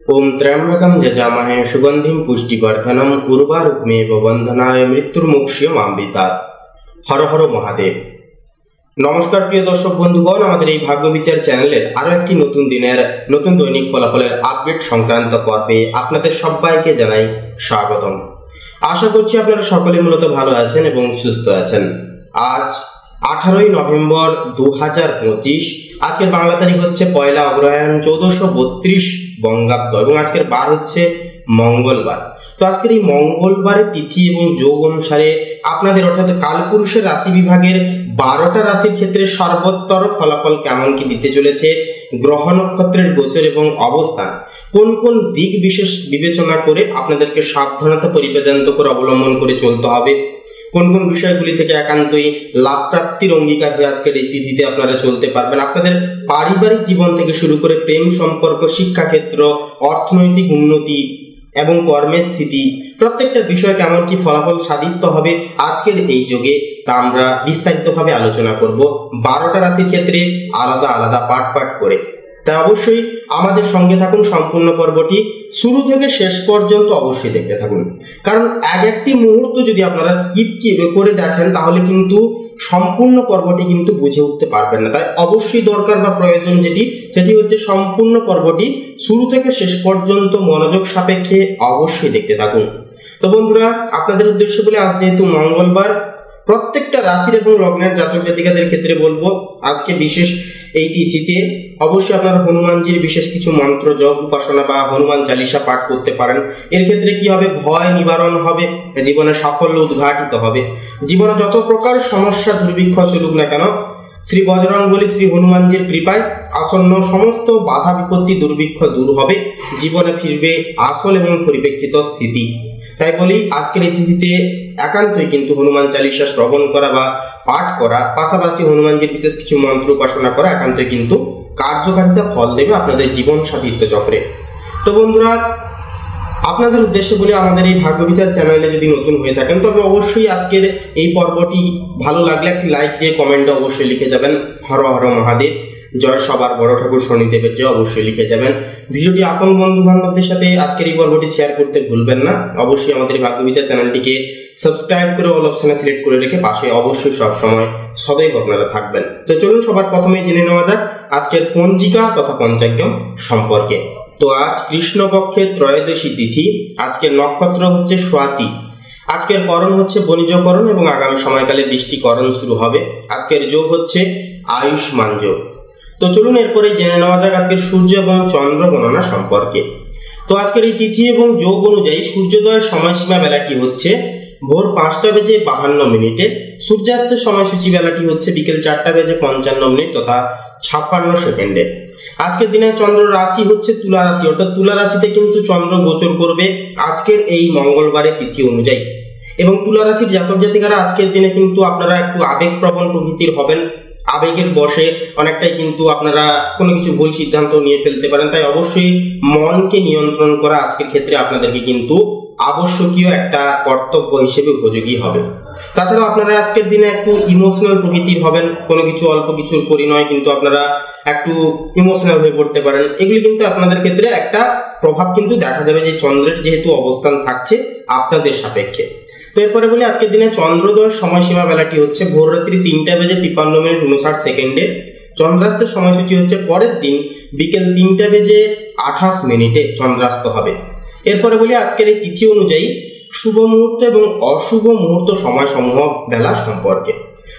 ओम त्र्यंबकं यजामहे सुगंधिं पुष्टिवर्धनम् उर्वारुकमेव बंधनाय मृत्युर्मुक्षीयमामृतात्। हर हर महादेव। नमस्कार प्रिय दर्शक बंधुगण, आमादेर এই ভাগ্য বিচার চ্যানেলের আরো একটি নতুন দিনের নতুন দৈনিক ফলাফলের আপডেট সংক্রান্ত পর্বে আপনাদের সবাইকে জানাই স্বাগতম। আশা করছি আপনারা সকলে মূলত ভালো আছেন এবং সুস্থ আছেন। আজ 18 নভেম্বর 2025। আজকের বাংলা তারিখ হচ্ছে 1 অগ্রহায়ণ 1432 বঙ্গাব্দ এবং আজকের বার হচ্ছে মঙ্গলবার। তো আজকের এই মঙ্গলবারের তিথি এবং যোগ অনুসারে আপনাদের অর্থাৎ কালপুরুষের রাশি বিভাগের 12টা রাশির ক্ষেত্রে সর্বোত্তর ফলাফল কেমন কি দিতে চলেছে, গ্রহ নক্ষত্রের গোচর এবং অবস্থান, কোন কোন দিক বিশেষ বিবেচনা করে আপনাদেরকে সাবধানতা পরিবেদান্ত করে অবলম্বন করে চলতে হবে, কোন কোন বিষয়গুলি থেকে একান্তই লাভ প্রাপ্তির অঙ্গীকার হয়ে আজকের এই তিথিতে আপনারা চলতে পারবেন, আপনাদের পারিবারিক জীবন থেকে শুরু করে প্রেম সম্পর্ক, শিক্ষাক্ষেত্র, অর্থনৈতিক উন্নতি এবং কর্মের স্থিতি, প্রত্যেকটা বিষয় কেমন কি ফলাফল সাধিত হবে আজকের এই যোগে, তা আমরা বিস্তারিতভাবে আলোচনা করব 12টা রাশির ক্ষেত্রে আলাদা আলাদা পার্ট পার্ট করে। তাই অবশ্যই আমাদের সঙ্গে থাকুন, সম্পূর্ণ পর্বটি শুরু থেকে শেষ পর্যন্ত অবশ্যই দেখতে থাকুন, কারণ একটি মুহূর্ত যদি আপনারা স্কিপ করে দেখেন তাহলে কিন্তু সম্পূর্ণ পর্বটি কিন্তু বুঝে উঠতে পারবেন না। তাই অবশ্যই দরকার বা প্রয়োজন সেটি হচ্ছে সম্পূর্ণ পর্বটি শুরু থেকে শেষ পর্যন্ত মনোযোগ সাপেক্ষে অবশ্যই দেখতে থাকুন। তো বন্ধুরা, আপনাদের উদ্দেশ্য বলে আজ যেহেতু মঙ্গলবার, প্রত্যেকটা রাশির এবং লগ্নের জাতক জাতিকাদের ক্ষেত্রে বলবো আজকে বিশেষ এই তিথিতে অবশ্যই আপনারা হনুমানজির বিশেষ কিছু মন্ত্র জপ উপাসনা বা হনুমান চালিসা পাঠ করতে পারেন। এর ক্ষেত্রে কি হবে, ভয় নিবারণ হবে, জীবনে সাফল্য উদ্ঘাটিত হবে। জীবনে যত প্রকার সমস্যা দুর্ভিক্ষ চলুক না কেন, শ্রী বজরংবলী শ্রী হনুমানজির কৃপায় আসন্ন সমস্ত বাধা বিপত্তি দুর্ভিক্ষ দূর হবে, জীবনে ফিরবে আসল এবং পরিপ্রেক্ষিত স্থিতি। তাই বলি আজকের এই তিথিতে একান্তই কিন্তু হনুমান চালিসা শ্রবণ করা বা পাঠ করা, পাশাপাশি হনুমানজির বিশেষ কিছু মন্ত্র উপাসনা করা একান্তই কিন্তু কার্যকারিতা ফল দেবে আপনাদের জীবন সাথিত্ব চক্রে। তো বন্ধুরা, আপনাদের উদ্দেশ্যে বলে আমাদের এই ভাগ্য বিচার চ্যানেলে যদি নতুন হয়ে থাকেন তবে অবশ্যই আজকের এই পর্বটি ভালো লাগলে একটি লাইক দিয়ে কমেন্টে অবশ্যই লিখে যাবেন হর হর মহাদেব, জয় সবার বড় ঠাকুর শনিদেবের জয় অবশ্যই লিখে যাবেন। ভিডিওটি আপন বন্ধু বান্ধবদের সাথে আজকের এই পর্বটি শেয়ার করতে ভুলবেন না। অবশ্যই আমাদের ভাগ্য বিচার চ্যানেলটিকে সাবস্ক্রাইব করে অল অপশনে সিলেক্ট করে রেখে পাশে অবশ্যই সবসময় সদৈব আপনারা থাকবেন। তো চলুন সবার প্রথমে জেনে নেওয়া যাক আজকের পঞ্জিকা তথা পঞ্চাঙ্গম সম্পর্কে। তো আজ কৃষ্ণপক্ষের ত্রয়োদশী তিথি, আজকের নক্ষত্র হচ্ছে স্বাতি, আজকের করণ হচ্ছে বণিজকরণ এবং আগামী সময়কালে বৃষ্টিকরণ শুরু হবে। আজকের যোগ হচ্ছে আয়ুষ্মান যোগ। তো চলুন এরপরে জেনে নেওয়া যাক আজকের সূর্য এবং চন্দ্র গণনা সম্পর্কে। তো আজকের এই তিথি এবং যোগ অনুযায়ী সূর্যোদয়ের সময়সীমা বেলাটি হচ্ছে ভোর 5:52, সূর্যাস্তের সময়সূচি বেলাটি হচ্ছে বিকেল 4:55 তথা 56 সেকেন্ডে। আজকের দিনে চন্দ্র রাশি হচ্ছে তুলা রাশি, অর্থাৎ তুলা রাশিতে কিন্তু চন্দ্র গোচর করবে আজকের এই মঙ্গলবারের তিথি অনুযায়ী। এবং তুলা রাশির জাতক জাতিকারা আজকের দিনে কিন্তু আপনারা একটু আবেগপ্রবণ প্রকৃতির হবেন, আবেগের বশে অনেকটাই কিন্তু আপনারা কোনো কিছু ভুল সিদ্ধান্ত নিয়ে ফেলতে পারেন। তাই অবশ্যই মনকে নিয়ন্ত্রণ করা আজকের ক্ষেত্রে আপনাদেরকে কিন্তু আবশ্যকীয় একটা কর্তব্য হিসেবে উপযোগী হবে। তাছাড়া আপনারা আজকের দিনে একটু ইমোশনাল প্রকৃতির হবেন, কোনো কিছু অল্প কিছুর পরিণয় কিন্তু আপনারা একটু ইমোশনাল হয়ে পড়তে পারেন। এগুলি কিন্তু আপনাদের ক্ষেত্রে একটা প্রভাব কিন্তু দেখা যাবে যে চন্দ্রের যেহেতু অবস্থান থাকছে আপনাদের সাপেক্ষে। তো এরপরে বলি আজকের দিনে চন্দ্রোদয়ের সময়সীমা বেলাটি হচ্ছে ভোর রাত্রি 3:53 চন্দ্রাস্তের সময়সূচি হচ্ছে পরের দিন বিকেল 3:28 চন্দ্রাস্ত হবে। এরপরে বলি আজকের এই তিথি অনুযায়ী শুভ মুহূর্ত এবং অশুভ মুহূর্ত সময়সমূহ বেলা সম্পর্কে।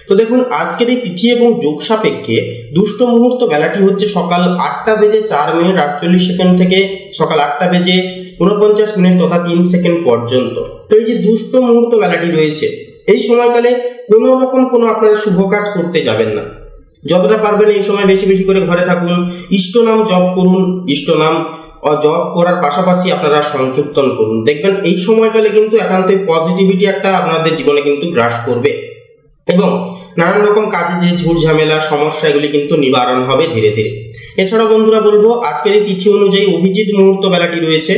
তো দেখুন আজকের এই তিথি এবং যোগ সাপেক্ষে দুষ্ট মুহূর্ত বেলাটি হচ্ছে সকাল 8:04 থেকে সকাল 8:49 তথা 3 সেকেন্ড পর্যন্ত। তো এই যে দুষ্ট মুহূর্ত বেলাটি রয়েছে এই সময়কালে কোনো রকম কোনো আপনারা শুভ কাজ করতে যাবেন না। যতটা পারবেন এই সময় বেশি বেশি করে ঘরে থাকুন, ইষ্ট নাম জপ করুন, ইষ্ট নাম জপ করার পাশাপাশি আপনারা সংকীর্তন করুন। দেখবেন এই সময়কালে কিন্তু একান্তই পজিটিভিটি একটা আপনাদের জীবনে কিন্তু গ্রাস করবে এবং নানান রকম কাজে যে ঝুট ঝামেলা সমস্যা এগুলি কিন্তু নিবারণ হবে ধীরে ধীরে। এছাড়াও বন্ধুরা বলবো আজকের এই তিথি অনুযায়ী অভিজিৎ মুহূর্ত বেলাটি রয়েছে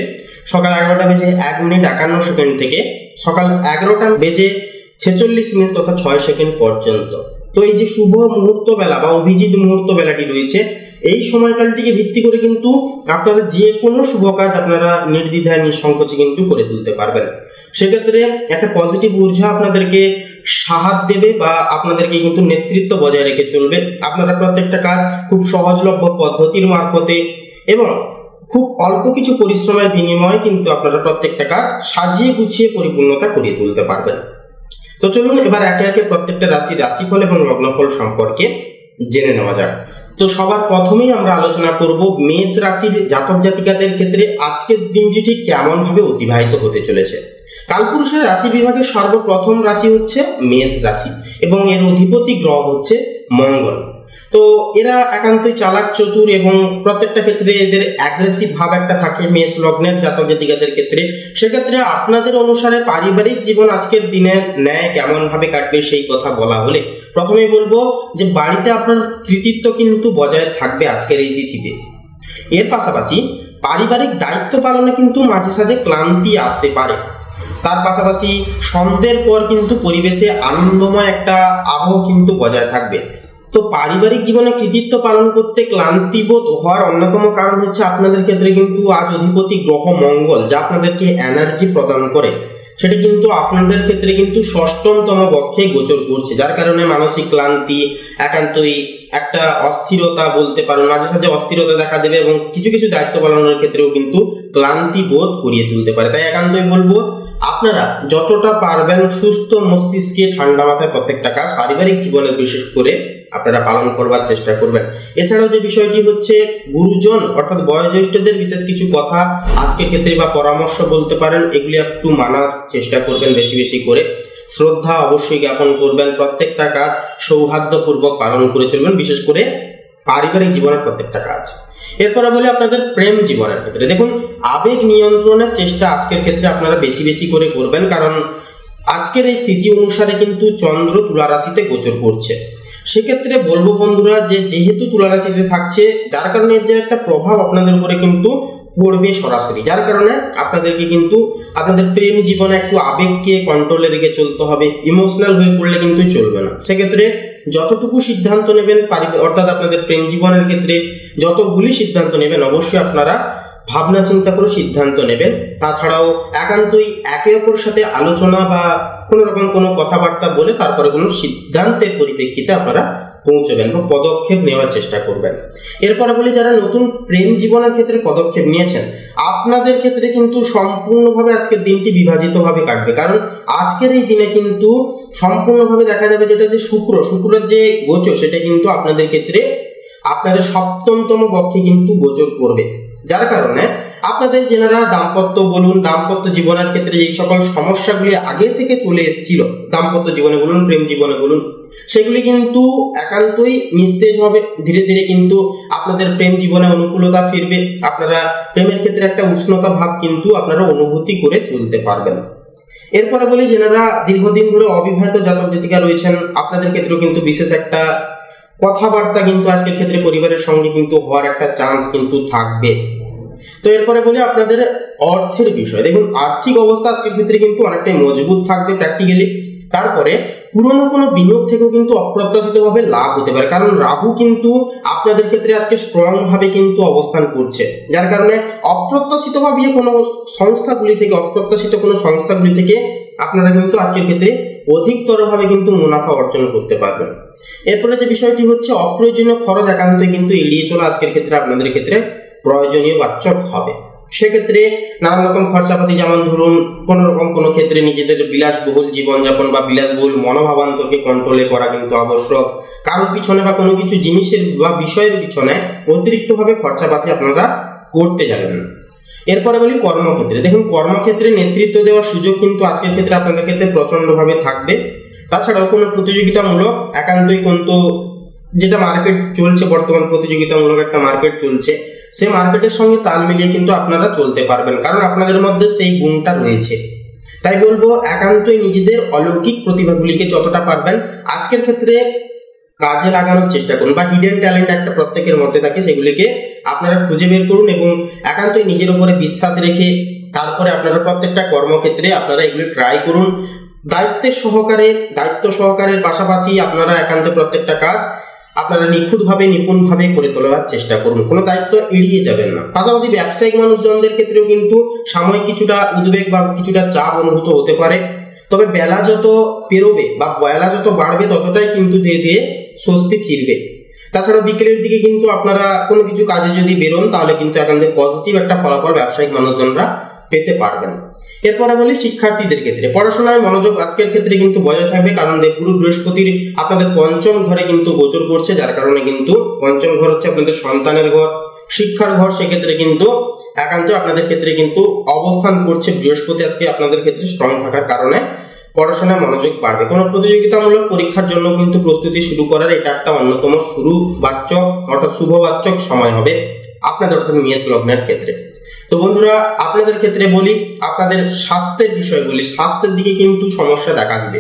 সকাল 11:51 থেকে সকাল 11:46 তথা 6 সেকেন্ড পর্যন্ত। তো এই যে শুভ মুহূর্ত বেলা বা অভিজিৎ মুহূর্ত বেলাটি রয়েছে এই সময়কালটিকে ভিত্তি করে কিন্তু আপনারা যে কোনো শুভ কাজ আপনারা নির্দ্বিধায় নিঃসংকোচে কিন্তু করে তুলতে পারবেন। সেক্ষেত্রে একটা পজিটিভ ঊর্জা আপনাদেরকে সাহায্য দেবে বা আপনাদেরকে কিন্তু নেতৃত্ব বজায় রেখে চলবে। আপনারা প্রত্যেকটা কাজ খুব সহজলভ্য পদ্ধতির মারফতে এবং খুব অল্প কিছু পরিশ্রমের বিনিময়ে কিন্তু আপনারা প্রত্যেকটা কাজ সাজিয়ে গুছিয়ে পরিপূর্ণতা করিয়ে তুলতে পারবেন। তো চলুন এবার একে একে প্রত্যেকটা রাশির রাশিফল এবং লগ্নফল সম্পর্কে জেনে নেওয়া যাক। তো সবার প্রথমেই আমরা আলোচনা করব মেষ রাশির জাতক জাতিকাদের ক্ষেত্রে আজকের দিনটি ঠিক কেমন ভাবে অতিবাহিত হতে চলেছে। কালপুরুষের রাশি বিভাগের সর্বপ্রথম রাশি হচ্ছে মেষ রাশি এবং এর অধিপতি গ্রহ হচ্ছে মঙ্গল। তো এরা একান্তই চালাক চতুর এবং প্রত্যেকটা ক্ষেত্রে এদের অ্যাগ্রেসিভ ভাব একটা থাকে মেষ লগ্নের জাতক জাতিকাদের ক্ষেত্রে। সেক্ষেত্রে আপনাদের অনুসারে পারিবারিক জীবন আজকের দিনে ন্যায় কেমন ভাবে কাটবে সেই কথা বলা হলে প্রথমেই বলবো যে বাড়িতে আপনার কৃতিত্ব কিন্তু বজায় থাকবে আজকের এই তিথিতে। এর পাশাপাশি পারিবারিক দায়িত্ব পালনে কিন্তু মাঝে সাঝে ক্লান্তি আসতে পারে। তার পাশাপাশি সন্ধ্যের পর কিন্তু পরিবেশে আনন্দময় একটা আবহ কিন্তু বজায় থাকবে। তো পারিবারিক জীবনে কৃতিত্ব পালন করতে ক্লান্তিবোধ হওয়ার অন্যতম কারণ হচ্ছে আপনাদের ক্ষেত্রে কিন্তু আজ অধিপতি গ্রহ মঙ্গল যা আপনাদেরকে এনার্জি প্রদান করে সেটা কিন্তু আপনাদের ক্ষেত্রে কিন্তু ষষ্ঠমতম কক্ষে গোচর করছে, যার কারণে মানসিক ক্লান্তি একান্তই একটা অস্থিরতা বলতে পারেন, মাঝে সাঝে অস্থিরতা দেখা দেবে এবং কিছু কিছু দায়িত্ব পালনের ক্ষেত্রেও কিন্তু ক্লান্তি বোধ করিয়ে তুলতে পারে। তাই একান্তই বলবো আপনারা যতটা পারবেন সুস্থ মস্তিষ্কে ঠান্ডা মাথায় প্রত্যেকটা কাজ পারিবারিক জীবনে বিশেষ করে আপনারা পালন করবার চেষ্টা করবেন। এছাড়াও যে বিষয়টি হচ্ছে গুরুজন অর্থাৎ বয়োজ্যেষ্ঠদের বিশেষ কিছু কথা আজকের ক্ষেত্রে বা পরামর্শ বলতে পারেন, এগুলি একটু মানার চেষ্টা করবেন, বেশি বেশি করে শ্রদ্ধা অবশ্যই জ্ঞাপন করবেন, প্রত্যেকটা কাজ সৌহার্দ্যপূর্বক পালন করে চলবেন, বিশেষ করে পারিবারিক জীবনের প্রত্যেকটা কাজ। এরপরে বলি আপনাদের প্রেম জীবনের ক্ষেত্রে দেখুন আবেগ নিয়ন্ত্রণের চেষ্টা আজকের ক্ষেত্রে আপনারা বেশি বেশি করে করবেন, কারণ আজকের এই স্থিতি অনুসারে কিন্তু চন্দ্র তুলা রাশিতে গোচর করছে। সেক্ষেত্রে বলবো বন্ধুরা যে যেহেতু তুলা রাশিতে থাকছে যার কারণে যে একটা প্রভাব আপনাদের উপরে কিন্তু পড়বে সরাসরি, যার কারণে আপনাদেরকে কিন্তু আপনাদের প্রেম জীবনে একটু আবেগকে কন্ট্রোলে রেখে চলতে হবে, ইমোশনাল হয়ে পড়লে কিন্তু চলবে না। সেক্ষেত্রে যতটুকু সিদ্ধান্ত নেবেন অর্থাৎ আপনাদের প্রেম জীবনের ক্ষেত্রে যতগুলি সিদ্ধান্ত নেবেন অবশ্যই আপনারা ভাবনা চিন্তা করে সিদ্ধান্ত নেবেন। তাছাড়াও একান্তই একে অপর সাথে আলোচনা বা কোনো রকম কোনো কথাবার্তা বলে তারপরে কোনো সিদ্ধান্তের পরিপ্রেক্ষিতে আপনারা পৌঁছবেন বা পদক্ষেপ নেওয়ার চেষ্টা করবেন। এরপরে বলি যারা নতুন প্রেম জীবনের ক্ষেত্রে পদক্ষেপ নিয়েছেন আপনাদের ক্ষেত্রে কিন্তু সম্পূর্ণভাবে আজকের দিনটি বিভাজিতভাবে কাটবে, কারণ আজকের এই দিনে কিন্তু সম্পূর্ণভাবে দেখা যাবে যেটা যে শুক্রের যে গোচর সেটা কিন্তু আপনাদের ক্ষেত্রে আপনাদের সপ্তমতম কক্ষে কিন্তু গোচর করবে, যার কারণে আপনাদের যেনারা দাম্পত্য বলুন দাম্পত্য জীবনের ক্ষেত্রে যে সকল সমস্যাগুলি আগে থেকে চলে এসেছিল দাম্পত্য জীবনে বলুন প্রেম জীবনে বলুন সেগুলি কিন্তু একান্তই নিস্তেজ হবে। ধীরে ধীরে কিন্তু আপনাদের প্রেম জীবনে অনুকূলতা ফিরবে, আপনারা প্রেমের ক্ষেত্রে একটা উষ্ণতা ভাব কিন্তু আপনারা অনুভূতি করে চলতে পারবেন। এরপরে বলি যেনারা দীর্ঘদিন ধরে অবিবাহিত জাতক জাতিকা রয়েছেন আপনাদের ক্ষেত্রেও কিন্তু বিশেষ একটা কথাবার্তা কিন্তু আজকের ক্ষেত্রে পরিবারের সঙ্গে কিন্তু হওয়ার একটা চান্স কিন্তু থাকবে। তো এরপরে বলি আপনাদের অর্থের বিষয় দেখুন আর্থিক অবস্থা আজকের ক্ষেত্রে কিন্তু অনেকটাই মজবুত থাকবে প্র্যাকটিক্যালি। তারপরে পুরনো কোনো বিনিয়োগ থেকেও কিন্তু অপ্রত্যাশিতভাবে লাভ হতে পারে, কারণ রাহু কিন্তু আপনাদের ক্ষেত্রে আজকে স্ট্রং ভাবে কিন্তু অবস্থান করছে, যার কারণে অপ্রত্যাশিতভাবে কোনো সংস্থাগুলি থেকে আপনারা কিন্তু আজকের ক্ষেত্রে অধিকতরভাবে কিন্তু মুনাফা অর্জন করতে পারবেন। এরপরে যে বিষয়টি হচ্ছে অপ্রয়োজনীয় খরচ একান্তই কিন্তু এড়িয়ে চলা আজকের ক্ষেত্রে আপনাদের ক্ষেত্রে প্রয়োজনীয় বাচক হবে। সেক্ষেত্রে নানান রকম খরচাপাতি যেমন ধরুন কোনো রকম কোনো ক্ষেত্রে নিজেদের বিলাসবহুল জীবনযাপন বা বিলাসবহুল মনোভাবান্তরকে কন্ট্রোলে করা কিন্তু আবশ্যক। কারোর পিছনে বা কোনো কিছু জিনিসের বা বিষয়ের পিছনে অতিরিক্তভাবে খরচাপাতি আপনারা করতে যাবেন। এরপরে বলি কর্মক্ষেত্রে দেখুন কর্মক্ষেত্রে নেতৃত্ব দেওয়ার সুযোগ কিন্তু আজকের ক্ষেত্রে আপনাদের ক্ষেত্রে প্রচন্ডভাবে থাকবে। তাছাড়াও কোনো প্রতিযোগিতামূলক একান্তই কিন্তু যেটা মার্কেট চলছে বর্তমান প্রতিযোগিতামূলক একটা মার্কেট চলছে সেই মার্কেটের সঙ্গে তাল মিলিয়ে কিন্তু আপনারা চলতে পারবেন, কারণ আপনাদের মধ্যে সেই গুণটা রয়েছে। তাই বলবো একান্তই নিজেদের অলৌকিক প্রতিভাগুলিকে যতটা পারবেন আজকের ক্ষেত্রে কাজে লাগানোর চেষ্টা করুন বা হিডেন ট্যালেন্ট একটা প্রত্যেকের মধ্যে থাকে সেগুলিকে আপনারা খুঁজে বের করুন এবং একান্তই নিজের উপরে বিশ্বাস রেখে তারপরে আপনারা প্রত্যেকটা কর্মক্ষেত্রে আপনারা এগুলি ট্রাই করুন। দায়িত্ব সহকারের পাশাপাশি আপনারা একান্ত প্রত্যেকটা কাজ আপনারা নিখুঁতভাবে নিপুণভাবে করে তোলার চেষ্টা করুন, কোনো দায়িত্ব এড়িয়ে যাবেন না। পাশাপাশি ব্যবসায়িক মানুষজনদের ক্ষেত্রেও কিন্তু সাময়িক কিছুটা উদ্বেগ বা কিছুটা চাপ অনুভূত হতে পারে, তবে বেলা যত পেরোবে বা বেলা যত বাড়বে ততটাই কিন্তু ধীরে ধীরে স্বস্তি ফিরবে। তাছাড়া বিকেলের দিকে কিন্তু আপনারা কোনো কিছু কাজে যদি বেরোন তাহলে কিন্তু একান্ত পজিটিভ একটা ফলাফল ব্যবসায়িক মানুষজনরা পেতে পারবেন। এরপরে বলি শিক্ষার্থীদের ক্ষেত্রে পড়াশোনায় মনোযোগ আজকের ক্ষেত্রে কিন্তু বজায় থাকবে, কারণ দেবগুরু বৃহস্পতির আপনাদের পঞ্চম ঘরে কিন্তু গোচর করছে, যার কারণে কিন্তু পঞ্চম ঘর হচ্ছে আপনাদের সন্তানের ঘর, শিক্ষার ঘর। সেক্ষেত্রে কিন্তু একান্ত আপনাদের ক্ষেত্রে কিন্তু অবস্থান করছে বৃহস্পতি আজকে আপনাদের ক্ষেত্রে স্ট্রং থাকার কারণে পড়াশোনায় মনোযোগ বাড়বে। কোনো প্রতিযোগিতামূলক পরীক্ষার জন্য কিন্তু প্রস্তুতি শুরু করার এটা একটা অন্যতম শুভবাচক অর্থাৎ শুভবাচক সময় হবে আপনাদের অর্থাৎ মেষ লগ্নের ক্ষেত্রে। তো বন্ধুরা, আপনাদের ক্ষেত্রে বলি আপনাদের স্বাস্থ্যের বিষয় বলি, স্বাস্থ্যের দিকে কিন্তু সমস্যা দেখা দিবে।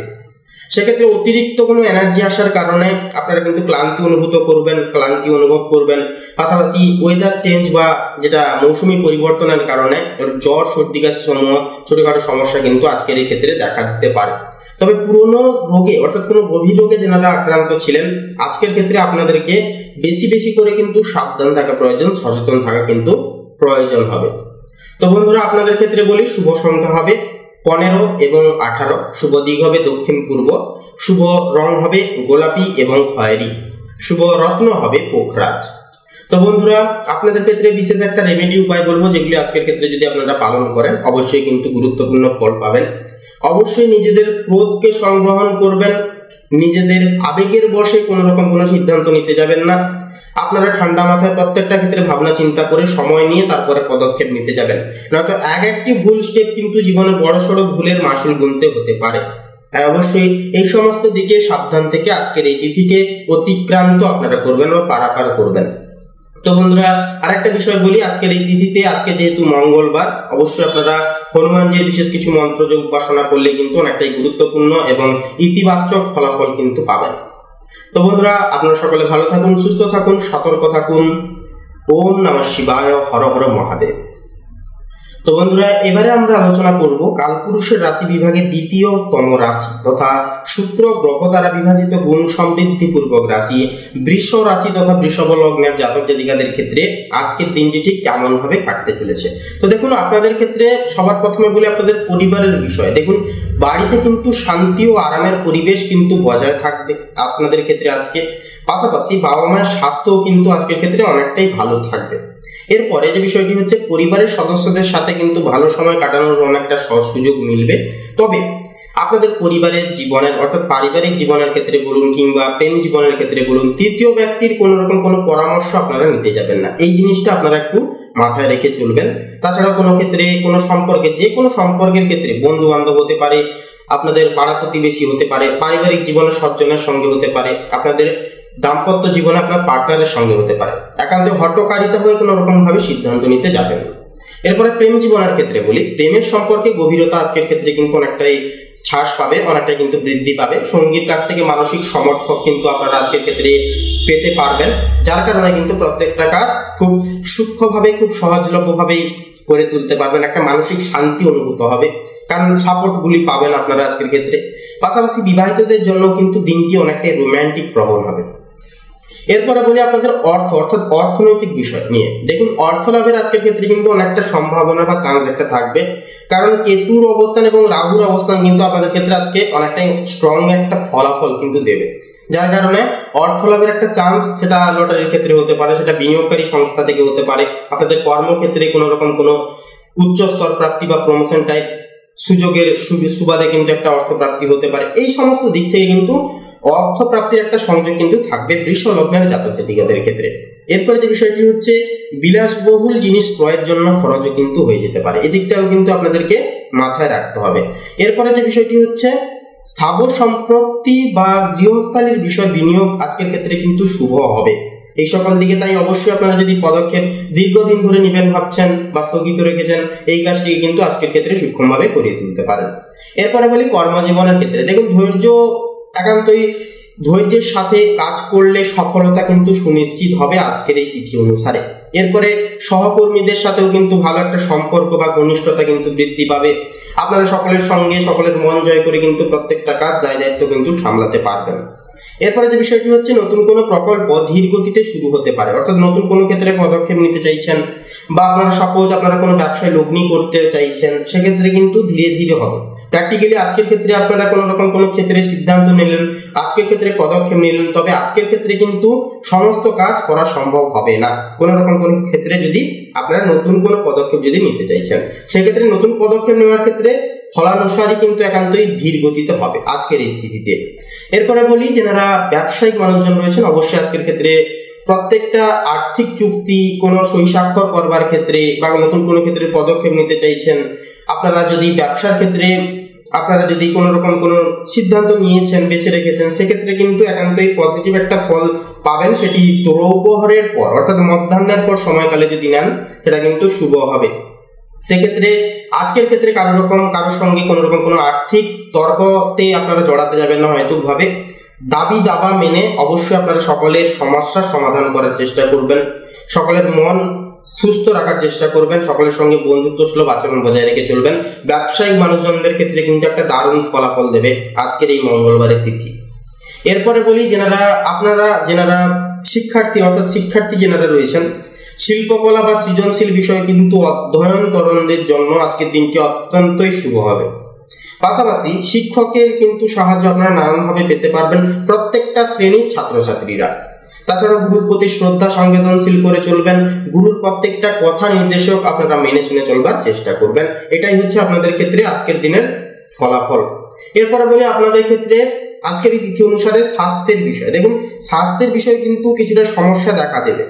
সেক্ষেত্রে অতিরিক্ত কোনো এনার্জি আসার কারণে আপনারা কিন্তু ক্লান্তি অনুভব করবেন। পাশাপাশি ওয়েদার চেঞ্জ বা যেটা মৌসুমী পরিবর্তনের কারণে জ্বর সর্দি কাশি সমূহ ছোটখাটো সমস্যা কিন্তু আজকের এই ক্ষেত্রে দেখা দিতে পারে। তবে পুরনো রোগে অর্থাৎ কোনো গভীর রোগে যারা আক্রান্ত ছিলেন আজকের ক্ষেত্রে আপনাদেরকে বেশি বেশি করে কিন্তু সাবধান থাকা প্রয়োজন, সচেতন থাকা কিন্তু প্রয়োজন হবে। তো বন্ধুরা, আপনাদের ক্ষেত্রে বলি শুভ সংখ্যা হবে 15 এবং 18, শুভ দিক হবে দক্ষিণ পূর্ব, শুভ রং হবে গোলাপি এবং খয়েরি, শুভ রত্ন হবে পোখরাজ। তো বন্ধুরা, আপনাদের ক্ষেত্রে বিশেষ একটা রেমেডি উপায় বলবো, যেগুলি আজকের ক্ষেত্রে যদি আপনারা পালন করেন অবশ্যই কিন্তু গুরুত্বপূর্ণ ফল পাবেন। অবশ্যই নিজেদের ক্রোধকে সংগ্রহণ করবেন, নিজেদের আবেগের বশে কোনো রকম কোনো সিদ্ধান্ত নিতে যাবেন না। আপনারা ঠান্ডা মাথায় প্রত্যেকটা ক্ষেত্রে ভাবনা চিন্তা করে সময় নিয়ে তারপরে পদক্ষেপ নিতে যাবেন, নয়তো একটি ভুল স্টেপ কিন্তু জীবনে বড়সড় ভুলের মাসুল গুনতে হতে পারে। তাই অবশ্যই এই সমস্ত দিকে সাবধান থেকে আজকের এই তিথিকে অতিক্রান্ত আপনারা করবেন বা পারাপার করবেন। তো বন্ধুরা, আরেকটা বিষয় বলি, আজকের এই তিথিতে আজকে যেহেতু মঙ্গলবার, অবশ্যই আপনারা হনুমানজির বিশেষ কিছু মন্ত্র যে উপাসনা করলে কিন্তু অনেকটাই গুরুত্বপূর্ণ এবং ইতিবাচক ফলাফল কিন্তু পাবেন। তো বন্ধুরা, আপনারা সকলে ভালো থাকুন, সুস্থ থাকুন, সতর্ক থাকুন। ওম নমঃ শিবায়, হর হর মহাদেব। তো বন্ধুরা, এবারে আমরা আলোচনা করব কালপুরুষের রাশি বিভাগের দ্বিতীয়তম রাশি তথা শুক্র গ্রহ দ্বারা বিভাজিত গুণ সমৃদ্ধি পূর্বক রাশি বৃষ রাশি তথা বৃষভ লগ্নের জাতক জাতিকাদের ক্ষেত্রে আজকের দিনটি ঠিক কেমন ভাবে কাটতে চলেছে। তো দেখুন, আপনাদের ক্ষেত্রে সবার প্রথমে বলি আপনাদের পরিবারের বিষয়। দেখুন, বাড়িতে কিন্তু শান্তি ও আরামের পরিবেশ কিন্তু বজায় থাকবে আপনাদের ক্ষেত্রে আজকে। পাশাপাশি বাবা মায়ের স্বাস্থ্যও কিন্তু আজকের ক্ষেত্রে অনেকটাই ভালো থাকবে। এরপরে যে বিষয়টি হচ্ছে পরিবারের সদস্যদের সাথে কিন্তু ভালো সময় কাটানোর অনেকটা সুযোগ মিলবে। তবে আপনাদের পরিবারের জীবনের অর্থাৎ পারিবারিক জীবনের ক্ষেত্রে বলুন কিংবা প্রেম জীবনের ক্ষেত্রে বলুন, তৃতীয় ব্যক্তির কোনো রকম কোনো পরামর্শ আপনারা নিতে যাবেন না, এই জিনিসটা আপনারা একটু মাথায় রেখে চলবেন। তাছাড়া কোনো ক্ষেত্রে কোনো সম্পর্কে, যে কোনো সম্পর্কের ক্ষেত্রে বন্ধু বান্ধব হতে পারে, আপনাদের পাড়া প্রতিবেশী হতে পারে, পারিবারিক জীবনে সজ্জনের সঙ্গে হতে পারে, আপনাদের দাম্পত্য জীবনে আপনার পার্টনারের সঙ্গে হতে পারে, একান্ত হটকারিতা হয়ে কোনো রকম ভাবে সিদ্ধান্ত নিতে যাবেন না। এরপরে প্রেম জীবনের ক্ষেত্রে বলি, প্রেমের সম্পর্কে গভীরতা আজকের ক্ষেত্রে কিন্তু অনেকটাই ছাড় পাবে, অনেকটাই কিন্তু বৃদ্ধি পাবে। সঙ্গীর কাছ থেকে মানসিক সমর্থক কিন্তু আপনারা আজকের ক্ষেত্রে পেতে পারবেন, যার কারণে কিন্তু প্রত্যেকটা কাজ খুব সূক্ষ্মভাবে খুব সহজলভ্যভাবেই করে তুলতে পারবেন, একটা মানসিক শান্তি অনুভূত হবে, কারণ সাপোর্ট গুলি পাবেন আপনারা আজকের ক্ষেত্রে। পাশাপাশি বিবাহিতদের জন্য কিন্তু দিনটি অনেকটাই রোম্যান্টিক প্রবণ হবে। এরপরে বলি আপনাদের অর্থাৎ অর্থনৈতিক বিষয় নিয়ে। দেখুন, অর্থ লাভের আজকের ক্ষেত্রে কিন্তু অনেকটা সম্ভাবনা বা চান্স একটা থাকবে, কারণ কেতুর অবস্থান এবং রাহুর অবস্থান কিন্তু আপনাদের ক্ষেত্রে আজকে অনেকটাই স্ট্রং একটা ফলাফল কিন্তু দেবে, যার কারণে অর্থ লাভের একটা চান্স, সেটা লটারির ক্ষেত্রে হতে পারে, সেটা বিনিয়োগকারী সংস্থা থেকে হতে পারে, আপনাদের কর্মক্ষেত্রে কোনো রকম কোনো উচ্চ স্তর প্রাপ্তি বা প্রমোশন টাইপ সুযোগের সুবাদে কিন্তু একটা অর্থ প্রাপ্তি হতে পারে। এই সমস্ত দিক থেকে কিন্তু অর্থ প্রাপ্তির একটা সংযোগ কিন্তু থাকবে বৃষ লগ্নের জাতক জাতিকাদের ক্ষেত্রে। এরপরে যে বিষয়টি হচ্ছে বিলাসবহুল জিনিস ক্রয়ের জন্য খরচও কিন্তু হয়ে যেতে পারে, এদিকটাও কিন্তু আপনাদেরকে মাথায় রাখতে হবে। এরপরে যে বিষয়টি হচ্ছে স্থাবর সম্পত্তি বা গৃহস্থালির বিষয় বিনিয়োগ আজকের ক্ষেত্রে কিন্তু শুভ হবে এই সকল দিকে। তাই অবশ্যই আপনারা যদি পদক্ষেপ দীর্ঘদিন ধরে নেবেন ভাবছেন বা স্থগিত রেখেছেন, এই কাজটিকে কিন্তু আজকের ক্ষেত্রে সূক্ষ্মভাবে করিয়ে তুলতে পারেন। এরপরে বলি কর্মজীবনের ক্ষেত্রে। দেখুন, একান্তই ধৈর্যের সাথে কাজ করলে সফলতা কিন্তু সুনিশ্চিত হবে আজকের এই তিথি অনুসারে। এরপরে সহকর্মীদের সাথেও কিন্তু ভালো একটা সম্পর্ক বা ঘনিষ্ঠতা কিন্তু বৃদ্ধি পাবে। আপনারা সকলের সঙ্গে সকলের মন জয় করে কিন্তু প্রত্যেকটা কাজ দায় দায়িত্ব কিন্তু সামলাতে পারবেন। এরপরে যে বিষয়টি হচ্ছে নতুন কোনো প্রকল্প ধীর গতিতে শুরু হতে পারে, অর্থাৎ নতুন কোনো ক্ষেত্রে পদক্ষেপ নিতে চাইছেন বা আপনারা সাপোজ আপনারা কোনো ব্যবসায় লগ্নি করতে চাইছেন, সেক্ষেত্রে কিন্তু ধীরে ধীরে হবে। প্র্যাকটিক্যালি আজকের ক্ষেত্রে আপনারা কোনো রকম কোনো ক্ষেত্রে সিদ্ধান্ত নিলেন, আজকের ক্ষেত্রে পদক্ষেপ নিলেন, তবে আজকের ক্ষেত্রে কিন্তু সমস্ত কাজ করা সম্ভব হবে না। কোনো রকম কোনো ক্ষেত্রে যদি আপনারা নতুন কোনো পদক্ষেপ যদি নিতে চাইছেন, সেক্ষেত্রে নতুন পদক্ষেপ নেওয়ার ক্ষেত্রে ফলানুসারী কিন্তু একান্তই ধীর গতিতে হবে আজকের এই তিথিতে। এরপরে বলি, যারা ব্যবসায়িক মানুষজন রয়েছেন, অবশ্যই আজকের ক্ষেত্রে প্রত্যেকটা আর্থিক চুক্তি কোনো সই স্বাক্ষর করবার ক্ষেত্রে বা নতুন কোনো ক্ষেত্রে পদক্ষেপ নিতে চাইছেন, আপনারা যদি ব্যবসার ক্ষেত্রে আপনারা যদি কোনো রকম কোনো সিদ্ধান্ত নিয়েছেন, বেছে রেখেছেন, সেক্ষেত্রে কিন্তু একান্তই পজিটিভ একটা ফল পাবেন। সেটি দ্রৌপহরের পর অর্থাৎ মধ্যাহ্নের পর সময়কালে যদি নেন, সেটা কিন্তু শুভ হবে। সেক্ষেত্রে আজকের ক্ষেত্রে কারোর সঙ্গে কোনো রকম কোনো আর্থিক তর্কতে আপনারা জড়াতে যাবেন না হয়তোভাবে। দাবি দাবা মেনে অবশ্যই আপনারা সকলের সমস্যার সমাধান করার চেষ্টা করবেন, সকলের মন সুস্থ রাখার চেষ্টা করবেন, সকলের সঙ্গে বন্ধুত্ব সুলভ আচরণ বজায় রেখে চলবেন। ব্যবসায়িক মানুষজনদের ক্ষেত্রে কিন্তু একটা দারুণ ফলাফল দেবে আজকের এই মঙ্গলবারের তিথি। এরপরে বলি, যারা শিক্ষার্থী অর্থাৎ শিক্ষার্থী যারা রয়েছেন, শিল্পকলা বা সৃজনশীল বিষয় কিন্তু অধ্যয়ন তরুণদের জন্য আজকের দিনটি অত্যন্তই শুভ হবে। পাশাপাশি শিক্ষকের কিন্তু সাহায্য আপনারা নানানভাবে পেতে পারবেন প্রত্যেকটা শ্রেণীর ছাত্রছাত্রীরা। তাছাড়া গুরুর প্রতি শ্রদ্ধা সংবেদনশীল করে চলবেন, গুরুর প্রত্যেকটা কথা নির্দেশক আপনারা মেনে শুনে চলবার চেষ্টা করবেন। এটাই হচ্ছে আপনাদের ক্ষেত্রে আজকের দিনের ফলাফল। এরপরে বলি আপনাদের ক্ষেত্রে আজকের এই তিথি অনুসারে স্বাস্থ্যের বিষয়। দেখুন, স্বাস্থ্যের বিষয় কিন্তু কিছুটা সমস্যা দেখা দেবে,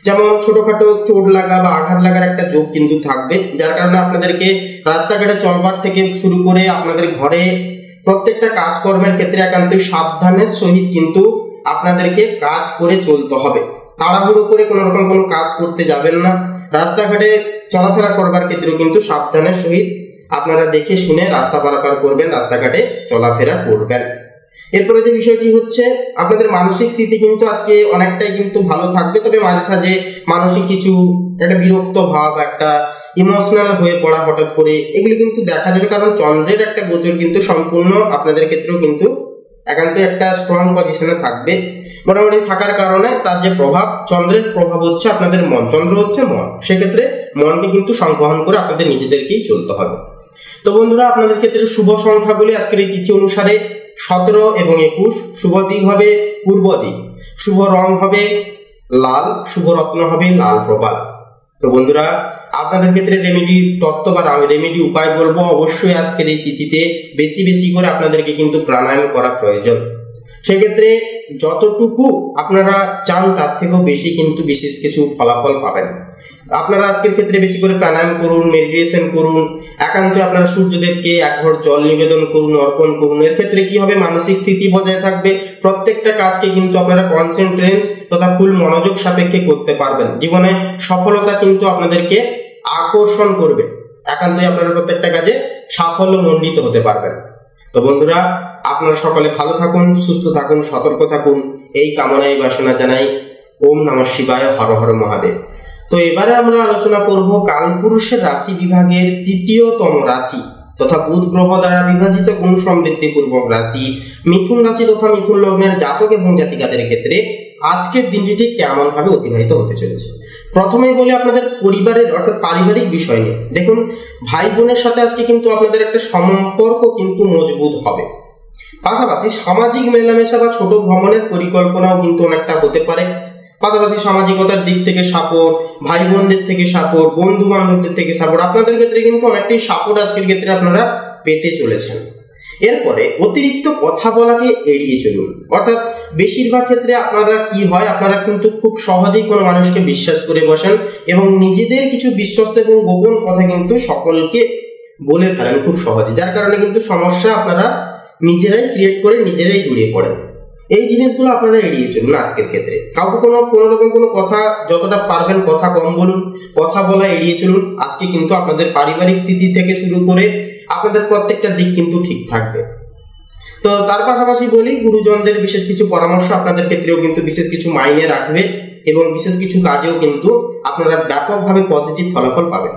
যেমন ছোটখাটো চোট লাগা বা আঘাত লাগার একটা যোগ কিন্তু থাকবে, যার কারণে আপনাদেরকে রাস্তাঘাটে চলবার থেকে শুরু করে আপনাদের ঘরে প্রত্যেকটা কাজকর্মের ক্ষেত্রে একান্তই সাবধানের সহিত কিন্তু আপনাদেরকে কাজ করে চলতে হবে। তাড়াহুড়ো করে কোনো রকম কোনো কাজ করতে যাবেন না। রাস্তাঘাটে চলাফেরা করবার ক্ষেত্রেও কিন্তু সাবধানের সহিত আপনারা দেখে শুনে রাস্তা পারাপার করবেন, রাস্তাঘাটে চলাফেরা করবেন। এরপরে যে বিষয়টি হচ্ছে আপনাদের মানসিক স্থিতি কিন্তু আজকে অনেকটাই কিন্তু ভালো থাকবে, তবে মাঝে সাঝে মানসিক কিছু একটা বিরক্ত ভাব, একটা ইমোশনাল হয়ে পড়া হঠাৎ করে, এগুলি কিন্তু দেখা যাবে, কারণ চন্দ্রের একটা গোচর কিন্তু সম্পূর্ণ আপনাদের ক্ষেত্রেও কিন্তু একান্ত একটা স্ট্রং পজিশনে থাকবে। মোটামুটি থাকার কারণে তার যে প্রভাব, চন্দ্রের প্রভাব হচ্ছে আপনাদের মন, চন্দ্র হচ্ছে মন, সেক্ষেত্রে মনকে কিন্তু সংবহন করে আপনাদের নিজেদেরকেই চলতে হবে। তো বন্ধুরা, আপনাদের ক্ষেত্রে শুভ সংখ্যাগুলি আজকের এই তিথি অনুসারে 17 এবং 21, শুভ দিক হবে পূর্ব দিক, শুভ রং হবে লাল, শুভ রত্ন হবে লাল প্রবাল। তো বন্ধুরা, আপনাদের ক্ষেত্রে রেমেডি তত্ত্ব বা রেমেডি উপায় বলবো, অবশ্যই আজকের এই তিথিতে বেশি বেশি করে আপনাদেরকে কিন্তু প্রাণায়াম করা প্রয়োজন। সেক্ষেত্রে যতটুকু আপনারা চান তার থেকেও বেশি কিন্তু বিশেষ কিছু ফলাফল পাবেন। আপনারা আজকের ক্ষেত্রে বেশি করে প্রাণায়াম করুন, মেডিটেশন করুন, একান্ত আপনারা সূর্যদেবকে এক ঘর জল নিবেদন করুন, অর্পণ করুন। এর ক্ষেত্রে কি হবে, মানসিক স্থিতি বজায় থাকবে, প্রত্যেকটা কাজকে কিন্তু আপনারা কনসেন্ট্রেন্স তথা ফুল মনোযোগ সাপেক্ষে করতে পারবেন। জীবনে সফলতা কিন্তু আপনাদেরকে আকর্ষণ করবে, একান্তই আপনারা প্রত্যেকটা কাজে সাফল্য মণ্ডিত হতে পারবেন। তো বন্ধুরা, আপনারা সকলে ভালো থাকুন, সুস্থ থাকুন, সতর্ক থাকুন, এই কামনাই বাসনা জানাই। ওম নমঃ শিবায়, হর হর মহাদেব। তো এবারে আমরা আলোচনা করব কালপুরুষের রাশি বিভাগের তৃতীয়তম রাশি তথা বুধ গ্রহ দ্বারা বিভাজিত গুণ সমৃদ্ধি পূর্বক রাশি মিথুন রাশি তথা মিথুন লগ্নের জাতক এবং জাতিকাদের ক্ষেত্রে আজকের দিনটি ঠিক কেমন ভাবে অতিবাহিত হতে চলেছে। প্রথমেই বলি আপনাদের পরিবারের অর্থাৎ পারিবারিক বিষয় নিয়ে। দেখুন, ভাই বোনের সাথে আজকে কিন্তু আপনাদের একটা সম্পর্ক কিন্তু মজবুত হবে। পাশাপাশি সামাজিক মেলামেশা বা ছোট ভ্রমণের পরিকল্পনাও কিন্তু অনেকটা হতে পারে। পাশাপাশি সামাজিকতার দিক থেকে সাপোর্ট, ভাই বোনদের থেকে সাপোর্ট, বন্ধু বান্ধবদের থেকে সাপোর্ট, আপনাদের ক্ষেত্রে কিন্তু অনেকটাই সাপোর্ট আজকের ক্ষেত্রে আপনারা পেতে চলেছেন। এরপরে অতিরিক্ত কথা বলাকে এড়িয়ে চলুন, অর্থাৎ বেশিরভাগ ক্ষেত্রে আপনারা কি হয়, আপনারা কিন্তু খুব সহজেই কোনো মানুষকে বিশ্বাস করে বসেন এবং নিজেদের কিছু বিশ্বস্ত এবং গোপন কথা কিন্তু সকলকে বলে ফেলেন খুব সহজে, যার কারণে কিন্তু সমস্যা আপনারা নিজেরাই ক্রিয়েট করে নিজেরাই জড়িয়ে পড়েন। এই জিনিসগুলো আপনারা এড়িয়ে চলুন আজকের ক্ষেত্রে। কাউকে কোনো রকম কোনো কথা যতটা পারবেন কথা কম বলুন, কথা বলা এড়িয়ে চলুন। আজকে কিন্তু আপনাদের পারিবারিক স্থিতি থেকে শুরু করে আপনাদের প্রত্যেকটা দিক কিন্তু ঠিক থাকবে। তো তার পাশাপাশি বলি, গুরুজনদের বিশেষ কিছু পরামর্শ আপনাদের ক্ষেত্রেও কিন্তু বিশেষ কিছু মাইনে রাখবে এবং বিশেষ কিছু কাজেও কিন্তু আপনারা ব্যাপকভাবে পজিটিভ ফলাফল পাবেন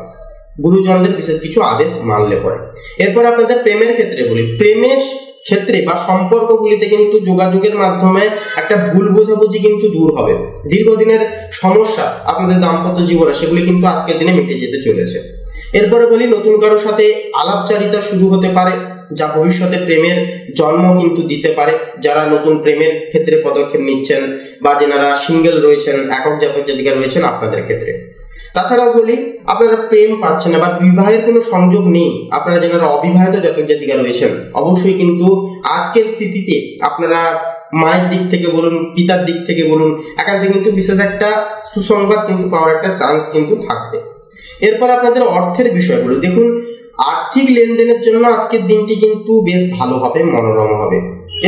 গুরুজনদের বিশেষ কিছু আদেশ মানলে পরে। এরপর আপনাদের প্রেমের ক্ষেত্রে বলি, প্রেমের ক্ষেত্রে বা সম্পর্কগুলিতে কিন্তু যোগাযোগের মাধ্যমে একটা ভুল বোঝাবুঝি কিন্তু দূর হবে। দীর্ঘদিনের সমস্যা আপনাদের দাম্পত্য জীবনে সেগুলি কিন্তু আজকের দিনে মিটে যেতে চলেছে। এরপরে বলি, নতুন কারোর সাথে আলাপচারিতা শুরু হতে পারে, যা ভবিষ্যতে প্রেমের জন্ম কিন্তু দিতে পারে। যারা নতুন প্রেমের ক্ষেত্রে পদক্ষেপ নিচ্ছেন বা যারা সিঙ্গেল রয়েছেন, একক জাতক জাতিকা রয়েছেন আপনাদের ক্ষেত্রে। তাছাড়াও বলি, আপনারা প্রেম পাচ্ছেন না বা বিবাহের কোনো সংযোগ নেই, আপনারা যারা অবিবাহিত জাতক জাতিকা রয়েছেন, অবশ্যই কিন্তু আজকের স্থিতিতে আপনারা মায়ের দিক থেকে বলুন, পিতার দিক থেকে বলুন, একান্ত কিন্তু বিশেষ একটা সুসংবাদ কিন্তু পাওয়ার একটা চান্স কিন্তু থাকবে। এরপর আপনাদের অর্থের বিষয়গুলো দেখুন, আর্থিক লেনদেনের জন্য আজকের দিনটি কিন্তু বেশ ভালো হবে, মনোরম হবে।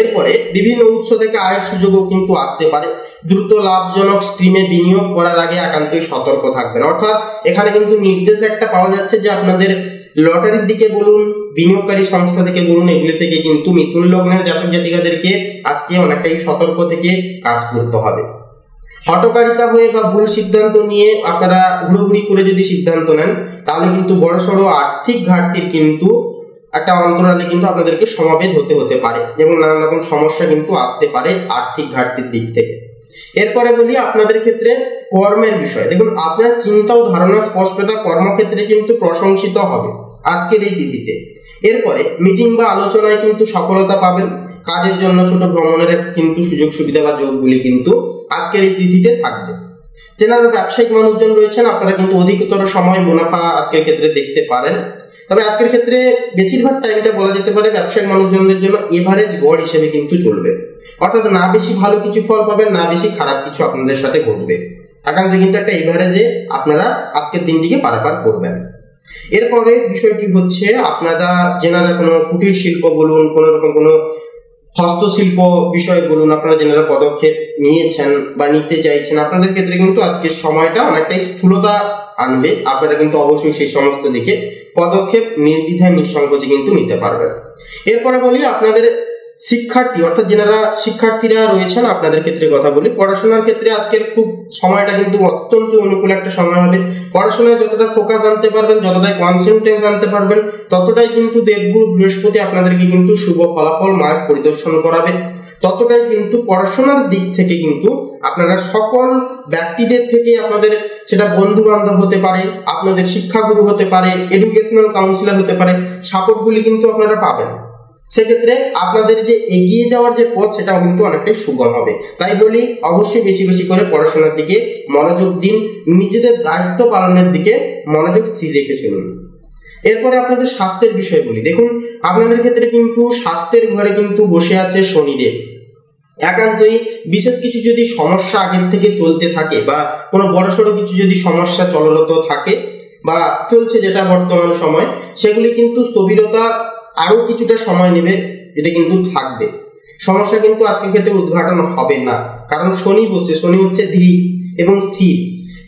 এরপরে বিভিন্ন উৎস থেকে আয়ের সুযোগও কিন্তু আসতে পারে। দ্রুত লাভজনক স্ট্রিমে বিনিয়োগ করার আগে একান্তই সতর্ক থাকবেন। অর্থাৎ এখানে কিন্তু নির্দেশ একটা পাওয়া যাচ্ছে যে আপনাদের লটারির দিকে বলুন, বিনিয়োগকারী সংস্থা থেকে বলুন, এগুলি থেকে কিন্তু মিথুন লগ্নের জাতক জাতিকাদেরকে আজকে অনেকটাই সতর্ক থেকে কাজ করতে হবে। হঠকারিতা হয়ে বা ভুল সিদ্ধান্ত নিয়ে আপনারা হুড়োহুড়ি করে যদি সিদ্ধান্ত নেন, তাহলে কিন্তু বড়সড় আর্থিক ঘাটতির কিন্তু একটা অন্তরালে কিন্তু আপনাদেরকে সমাবেত হতে পারে এবং নানান রকম সমস্যা কিন্তু আসতে পারে আর্থিক ঘাটতির দিক থেকে। এরপরে বলি আপনাদের ক্ষেত্রে কর্মের বিষয়। দেখুন, আপনার চিন্তা ও ধারণা স্পষ্টতা কর্মক্ষেত্রে কিন্তু প্রশংসিত হবে আজকের এই তিথিতে। এরপরে মিটিং বা আলোচনায় কিন্তু সফলতা পাবেন। কাজের জন্য ছোট ভ্রমণের কিন্তু সুযোগ সুবিধা বা যোগগুলি কিন্তু আজকের এই তিথিতে থাকবে। যারা ব্যবসায়িক মানুষজন রয়েছেন, আপনারা কিন্তু অধিকতর সময় মুনাফা আজকের ক্ষেত্রে দেখতে পারেন। তবে আজকের ক্ষেত্রে বেশিরভাগ টাইমটা বলা যেতে পারে ব্যবসায়িক মানুষজনদের জন্য এভারেজ গড় হিসেবে কিন্তু চলবে। অর্থাৎ না বেশি ভালো কিছু ফল পাবেন, না বেশি খারাপ কিছু আপনাদের সাথে ঘটবে। একান্ত কিন্তু একটা এভারেজে আপনারা আজকের দিনটিকে পারাপার করবেন। এরপরে বিষয়টি হচ্ছে, আপনারা যারা কোনো কুটির শিল্প বলুন, কোনো রকম কোনো হস্তশিল্প বিষয় বলুন, আপনারা যারা পদক্ষেপ নিয়েছেন বা নিতে চাইছেন, আপনাদের ক্ষেত্রে কিন্তু আজকের সময়টা অনেকটাই স্থূলতা আনবে। আপনারা কিন্তু অবশ্যই সেই সমস্ত দিকে পদক্ষেপ নির্দ্বিধায় নিঃসংকোচে কিন্তু নিতে পারবেন। এরপরে বলি আপনাদের শিক্ষার্থী, অর্থাৎ যারা শিক্ষার্থীরা রয়েছেন আপনাদের ক্ষেত্রে কথা বলি, পড়াশোনার ক্ষেত্রে আজকের খুব সময়টা কিন্তু অত্যন্ত অনুকূল একটা সময় হবে। পড়াশোনায় যতটা ফোকাস আনতে পারবেন, যতটাই কনসেন্ট্রেন্স আনতে পারবেন, ততটাই কিন্তু দেবগুরু বৃহস্পতি আপনাদেরকে কিন্তু শুভ ফলাফল মার্গ পরিদর্শন করাবে। ততটাই কিন্তু পড়াশোনার দিক থেকে কিন্তু আপনারা সকল ব্যক্তিদের থেকে, আপনাদের সেটা বন্ধু বান্ধব হতে পারে, আপনাদের শিক্ষাগুরু হতে পারে, এডুকেশনাল কাউন্সিলর হতে পারে, সাপোর্টগুলি কিন্তু আপনারা পাবেন। সেক্ষেত্রে আপনাদের যে এগিয়ে যাওয়ার যে পথ, সেটাও কিন্তু অনেকটাই সুগম হবে। তাই বলি, অবশ্যই বেশি বেশি করে পড়াশোনার দিকে মনোযোগ দিন, নিজেদের দায়িত্ব পালনের দিকে মনোযোগ স্থির রেখে চলুন। এরপরে আপনাদের স্বাস্থ্যের বিষয় বলি। দেখুন, আপনাদের ক্ষেত্রে কিন্তু স্বাস্থ্যের ঘরে কিন্তু বসে আছে শনিদেব। একান্তই বিশেষ কিছু যদি সমস্যা আগের থেকে চলতে থাকে বা কোনো বড়সড় কিছু যদি সমস্যা চলরত থাকে বা চলছে যেটা বর্তমান সময়, সেগুলি কিন্তু স্থবিরতা আরো কিছুটা সময় নেবে, এটা কিন্তু থাকবে। সমস্যা কিন্তু আজকের ক্ষেত্রে উদ্ঘাটন হবে না, কারণ শনি বসছে, শনি হচ্ছে ধীর এবং স্থির।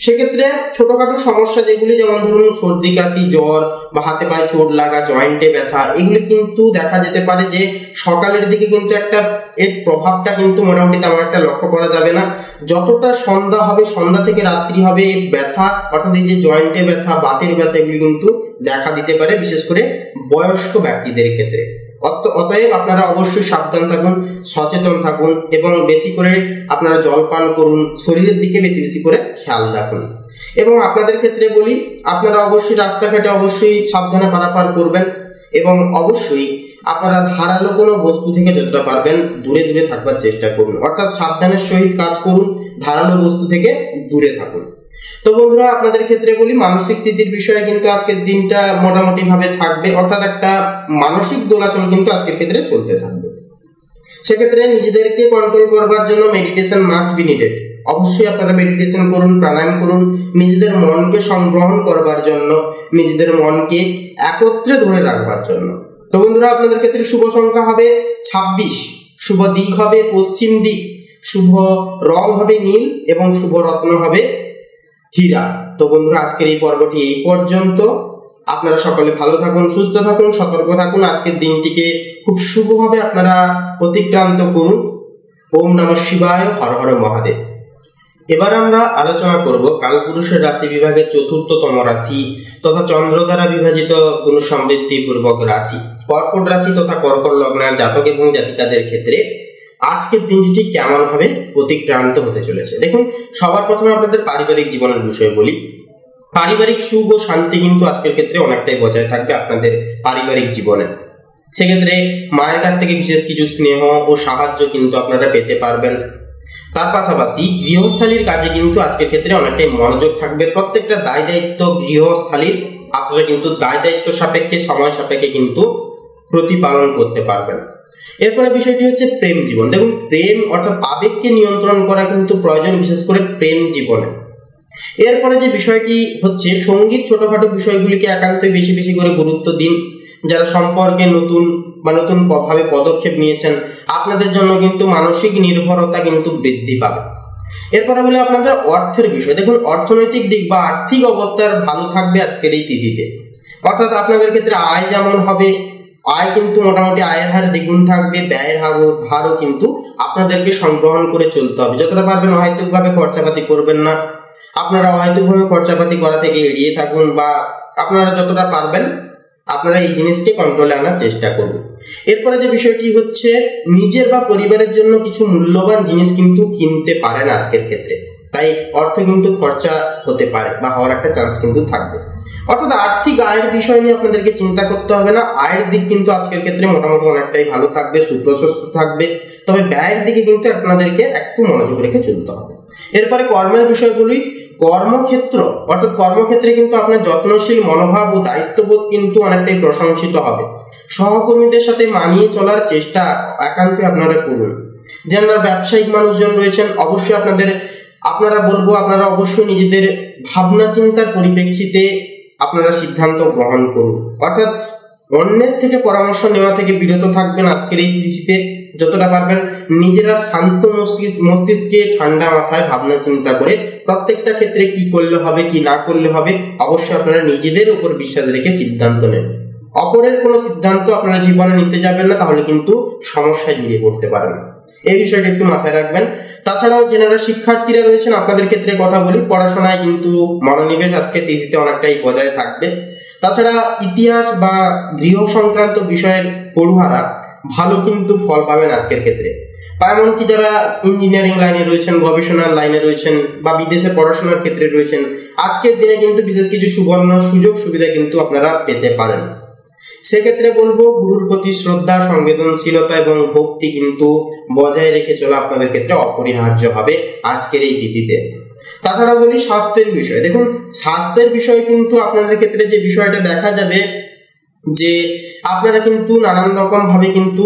সেক্ষেত্রে ছোটখাটো সমস্যা যেগুলি, যেমন ধরুন সর্দি কাশি, জ্বর বা হাতে পায়ে চোট লাগা, জয়েন্টে ব্যথা, এগুলি কিন্তু দেখা যেতে পারে যে সকালের দিকে কিন্তু একটা এর প্রভাবটা কিন্তু মোটামুটি তেমন একটা লক্ষ্য করা যাবে না। যতটা সন্ধ্যা হবে, সন্ধ্যা থেকে রাত্রি হবে, এর ব্যথা অর্থাৎ এই যে জয়েন্টে ব্যথা, বাতের ব্যথা, এগুলি কিন্তু দেখা দিতে পারে, বিশেষ করে বয়স্ক ব্যক্তিদের ক্ষেত্রে। অতএব আপনারা অবশ্যই সাবধান থাকুন, সচেতন থাকুন এবং বেশি করে আপনারা জল পান করুন, শরীরের দিকে বেশি বেশি করে খেয়াল রাখুন। এবং আপনাদের ক্ষেত্রে বলি, আপনারা অবশ্যই রাস্তাঘাটে অবশ্যই সাবধানে পারাপার করবেন এবং অবশ্যই আপনারা ধারালো কোনো বস্তু থেকে যতটা পারবেন দূরে দূরে থাকবার চেষ্টা করুন। অর্থাৎ সাবধানের সহিত কাজ করুন, ধারালো বস্তু থেকে দূরে থাকুন। তো বন্ধুরা, আপনাদের ক্ষেত্রে বলি, মানসিক স্থিতির বিষয়ে কিন্তু আজকের দিনটা মোটামুটি ভাবে থাকবে, অর্থাৎ একটা মানসিক দোলাচল কিন্তু আজকের ক্ষেত্রে চলতে থাকবে। সেক্ষেত্রে নিজেদেরকে কন্ট্রোল করবার জন্য মেডিটেশন মাস্ট বি নিডেড। অবশ্যই আপনারা মেডিটেশন করুন, প্রাণায়াম করুন, নিজেদের মনকে সংগ্রহণ করবার জন্য, নিজেদের মনকে একত্রে ধরে রাখবার জন্য। তো বন্ধুরা, আপনাদের ক্ষেত্রে শুভ সংখ্যা হবে 26, শুভ দিক হবে পশ্চিম দিক, শুভ রং হবে নীল এবং শুভ রত্ন হবে হীরা। তো বন্ধুরা, আজকের এই পর্বটি এই পর্যন্ত। আপনারা সকলে ভালো থাকুন, সুস্থ থাকুন, সতর্ক থাকুন। আজকের দিনটিকে খুব শুভভাবে আপনারা অতিক্রান্ত করুন। ওম নমঃ শিবায়, হর হর মহাদেব। এবার আমরা আলোচনা করব কালপুরুষের রাশি বিভাগের ৪র্থতম রাশি তথা চন্দ্র দ্বারা বিভাজিত গুণ সমৃদ্ধি পূর্বক রাশি কর্কট রাশি তথা কর্কট লগ্নের জাতক এবং জাতিকাদের ক্ষেত্রে আজকের দিনটি কেমন ভাবে অতিক্রান্ত হতে চলেছে। দেখুন, সবার প্রথমে আপনাদের পারিবারিক জীবনের বিষয়ে বলি। পারিবারিক সুখ ও শান্তি কিন্তু আজকের ক্ষেত্রে অনেকটাই বজায় থাকবে আপনাদের পারিবারিক জীবনে। সেক্ষেত্রে মায়ের কাছ থেকে বিশেষ কিছু স্নেহ ও সাহায্য কিন্তু আপনারা পেতে পারবেন। তার পাশাপাশি গৃহস্থালির কাজে কিন্তু আজকের ক্ষেত্রে অনেকটাই মনোযোগ থাকবে। প্রত্যেকটা দায় দায়িত্ব গৃহস্থালির আপনারা কিন্তু দায় দায়িত্ব সাপেক্ষে, সময় সাপেক্ষে কিন্তু প্রতিপালন করতে পারবেন। এরপরে বিষয়টি হচ্ছে প্রেম জীবন। দেখুন, প্রেম অর্থাৎ আবেগকে নিয়ন্ত্রণ করা কিন্তু প্রয়োজন, বিশেষ করে প্রেম জীবনে। এরপরে যে বিষয়টি হচ্ছে সঙ্গীর ছোটখাটো বিষয়গুলিকে একান্তই বেশি বেশি করে গুরুত্ব দিন। যারা সম্পর্কে নতুন ভাবে পদক্ষেপ নিয়েছেন, আপনাদের জন্য কিন্তু মানসিক নির্ভরতা কিন্তু বৃদ্ধি পাবে। এরপরে বলে আপনাদের অর্থের বিষয়। দেখুন, অর্থনৈতিক দিক বা আর্থিক অবস্থার ভালো থাকবে আজকের এই তিথিতে। অর্থাৎ আপনাদের ক্ষেত্রে আয় যেমন হবে, আয় কিন্তু মোটামুটি আয়ের হার দ্বিগুণ থাকবে, ব্যয়ের হারও কিন্তু আপনাদেরকে সংগ্রহণ করে চলতে হবে। যতটা পারবেন অহেতুকভাবে খরচাপাতি করবেন না। আপনারা অহেতুকভাবে খরচাপাতি করা থেকে এড়িয়ে থাকুন, বা আপনারা যতটা পারবেন আপনারা এই জিনিসকে কন্ট্রোলে আনার চেষ্টা করুন। এরপরে যে বিষয়টি হচ্ছে নিজের বা পরিবারের জন্য কিছু মূল্যবান জিনিস কিন্তু কিনতে পারেন আজকের ক্ষেত্রে। তাই অর্থ কিন্তু খরচা হতে পারে বা হওয়ার একটা চান্স কিন্তু থাকবে। অর্থাৎ আর্থিক আয়ের বিষয় নিয়ে আপনাদেরকে চিন্তা করতে হবে না। আয়ের দিক কিন্তু আজকের ক্ষেত্রে মোটামুটি অনেকটাই ভালো থাকবে, সুপ্রশস্ত থাকবে। তবে ব্যয়ের দিকে কিন্তু আপনাদেরকে একটু মনোযোগ রেখে চলতে হবে। এরপরে কর্মের বিষয়গুলি। কর্মক্ষেত্র অর্থাৎ কর্মক্ষেত্রে কিন্তু আপনার যত্নশীল মনোভাব ও দায়িত্ববোধ কিন্তু অনেকটাই প্রশংসিত হবে। সহকর্মীদের সাথে মানিয়ে চলার চেষ্টা একান্তই আপনারা করুন। যারা ব্যবসায়িক মানুষজন রয়েছেন, অবশ্যই আপনারা অবশ্যই নিজেদের ভাবনা চিন্তার পরিপ্রেক্ষিতে আপনারা সিদ্ধান্ত গ্রহণ করুন। অর্থাৎ অন্যের থেকে পরামর্শ নেওয়া থেকে বিরত থাকবেন আজকের এই তিথিতে। যতটা পারবেন নিজেরা শান্ত মস্তিষ্কে ঠান্ডা মাথায় ভাবনা চিন্তা করে প্রত্যেকটা ক্ষেত্রে কি করলে হবে, কি না করলে হবে, অবশ্যই আপনারা নিজেদের উপর বিশ্বাস রেখে সিদ্ধান্ত নেন। অপরের কোনো সিদ্ধান্ত আপনারা জীবনে নিতে যাবেন না, তাহলে কিন্তু সমস্যায় জড়িয়ে পড়তে পারেন। এই বিষয়টা একটু মাথায় রাখবেন। তাছাড়াও যারা শিক্ষার্থীরা রয়েছেন আপনাদের ক্ষেত্রে কথা বলি, পড়াশোনায় কিন্তু মনোনিবেশ আজকে তিথিতে অনেকটাই বজায় থাকবে। তাছাড়া ইতিহাস বা গৃহ সংক্রান্ত বিষয়ের পড়ুয়ারা ভালো কিন্তু ফল পাবেন আজকের ক্ষেত্রে। বা এমনকি যারা ইঞ্জিনিয়ারিং লাইনে রয়েছেন, গবেষণার লাইনে রয়েছেন, বা বিদেশে পড়াশোনার ক্ষেত্রে রয়েছেন, আজকের দিনে কিন্তু বিশেষ কিছু সুবর্ণ সুযোগ সুবিধা কিন্তু আপনারা পেতে পারেন। সেক্ষেত্রে বলবো গুরুর প্রতি শ্রদ্ধা, সংবেদনশীলতা এবং ভক্তি কিন্তু বজায় রেখে চলা আপনাদের ক্ষেত্রে অপরিহার্য হবে আজকের এই তিথিতে। তাছাড়া বলি স্বাস্থ্যের বিষয়। দেখুন, স্বাস্থ্যের বিষয় কিন্তু আপনাদের ক্ষেত্রে যে বিষয়টা দেখা যাবে যে আপনারা কিন্তু নানান রকম ভাবে কিন্তু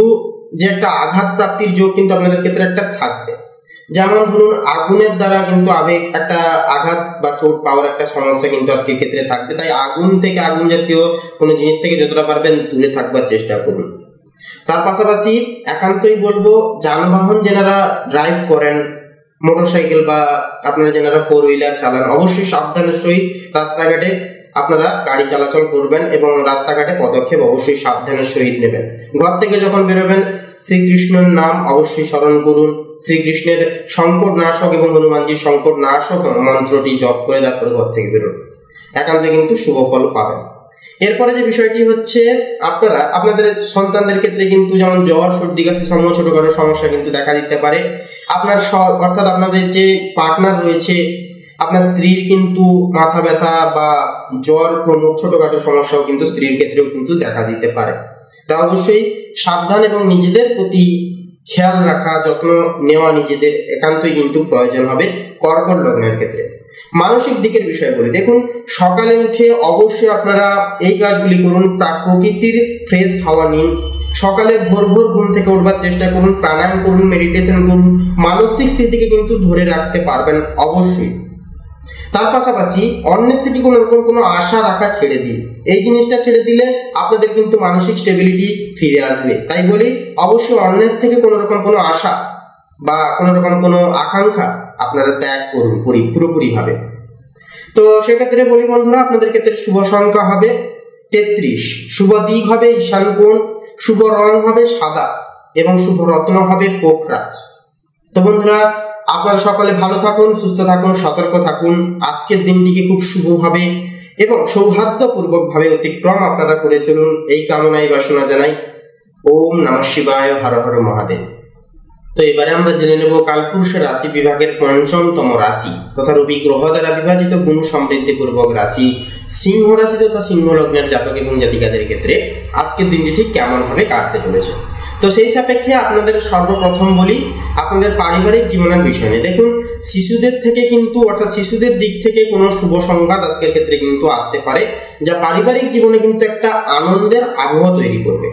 যে একটা আঘাত প্রাপ্তির যোগ কিন্তু আপনাদের ক্ষেত্রে একটা থাকবে। যেমন ধরুন, আগুনের দ্বারা কিন্তু একটা আঘাত বা চোট পাওয়ার একটা সমস্যা কিন্তু আজকের ক্ষেত্রে থাকবে। তাই আগুন জাতীয় কোনো জিনিস থেকে যতটা পারবেন দূরে থাকবার চেষ্টা করুন। তার পাশাপাশি একান্তই বলবো যানবাহন যারা ড্রাইভ করেন, মোটরসাইকেল বা আপনারা যারা 4 হুইলার চালান, অবশ্যই সাবধানের সহিত রাস্তাঘাটে আপনারা গাড়ি চলাচল করবেন এবং রাস্তাঘাটে পদক্ষেপ অবশ্যই সাবধানের সহিত নেবেন। ঘর থেকে যখন বেরোবেন শ্রীকৃষ্ণের নাম অবশ্যই স্মরণ করুন। শ্রীকৃষ্ণের সংকট নাশক এবং হনুমানজির সংকট নাশক মন্ত্রটি জপ করে তারপরে ঘর থেকে বেরোন, একান্তে কিন্তু শুভ ফল পাবেন। এরপরে যে বিষয়টি হচ্ছে আপনাদের সন্তানদের ক্ষেত্রে কিন্তু যেমন জ্বর, সর্দি, কাশি সমূহ ছোটখাটো সমস্যা কিন্তু দেখা দিতে পারে। অর্থাৎ আপনাদের যে পার্টনার রয়েছে, আপনার স্ত্রীর কিন্তু মাথা ব্যথা বা জ্বর প্রমুখ ছোটখাটো সমস্যাও কিন্তু স্ত্রীর ক্ষেত্রেও কিন্তু দেখা দিতে পারে। তা অবশ্যই সাবধান এবং নিজেদের প্রতি খেয়াল রাখা, যত্ন নেওয়া নিজেদের একান্তই কিন্তু প্রয়োজন হবে কর্কট লগ্নের ক্ষেত্রে। মানসিক দিকের বিষয় বলি। দেখুন, সকালে উঠে অবশ্যই আপনারা এই কাজগুলি করুন। প্রকৃতির ফ্রেশ হাওয়া নিন। সকালে ভোর ঘুম থেকে উঠবার চেষ্টা করুন। প্রাণায়াম করুন, মেডিটেশন করুন। মানসিক স্থিতিকে কিন্তু ধরে রাখতে পারবেন অবশ্যই। তার পাশাপাশি অন্যের থেকে কোনো আশা রাখা ছেড়ে দিন। এই জিনিসটা ছেড়ে দিলে আপনাদের কিন্তু মানসিক স্টেবিলিটি ফিরে আসবে। তাই বলি, অবশ্যই অন্যের থেকে কোনো আশা বা কোনো আকাঙ্ক্ষা আপনারা ত্যাগ করুন পুরোপুরি ভাবে। তো সেক্ষেত্রে বলি বন্ধুরা, আপনাদের ক্ষেত্রে শুভ সংখ্যা হবে 33, শুভ দিক হবে ঈশান কোণ, শুভ রং হবে সাদা এবং শুভ রত্ন হবে পোখরাজ। তো বন্ধুরা, আপনারা সকলে ভালো থাকুন, সুস্থ থাকুন, সতর্ক থাকুন। আজকের দিনটিকে খুব শুভভাবে এবং সৌহার্দ্যপূর্বকভাবে অতিক্রম আপনারা করে চলুন, এই কামনায় বাসনা জানাই। ওম নমঃ শিবায়, হর হর মহাদেব। তো এবারে আমরা জেনে নেব কালপুরুষের রাশি বিভাগের পঞ্চমতম রাশি তথা রবি গ্রহ দ্বারা বিভাজিত গুণ সমৃদ্ধি পূর্বক রাশি সিংহ রাশি তথা সিংহ লগ্নের জাতক এবং জাতিকাদের ক্ষেত্রে আজকের দিনটি ঠিক কেমন ভাবে কাটতে চলেছে। তো সেই সাপেক্ষে আপনাদের সর্বপ্রথম বলি আপনাদের পারিবারিক জীবনের বিষয় নিয়ে। দেখুন, শিশুদের থেকে কিন্তু অর্থাৎ শিশুদের দিক থেকে কোনো শুভ সংবাদ আজকের ক্ষেত্রে কিন্তু আসতে পারে, যা পারিবারিক জীবনে কিন্তু একটা আনন্দের আবহ তৈরি করবে।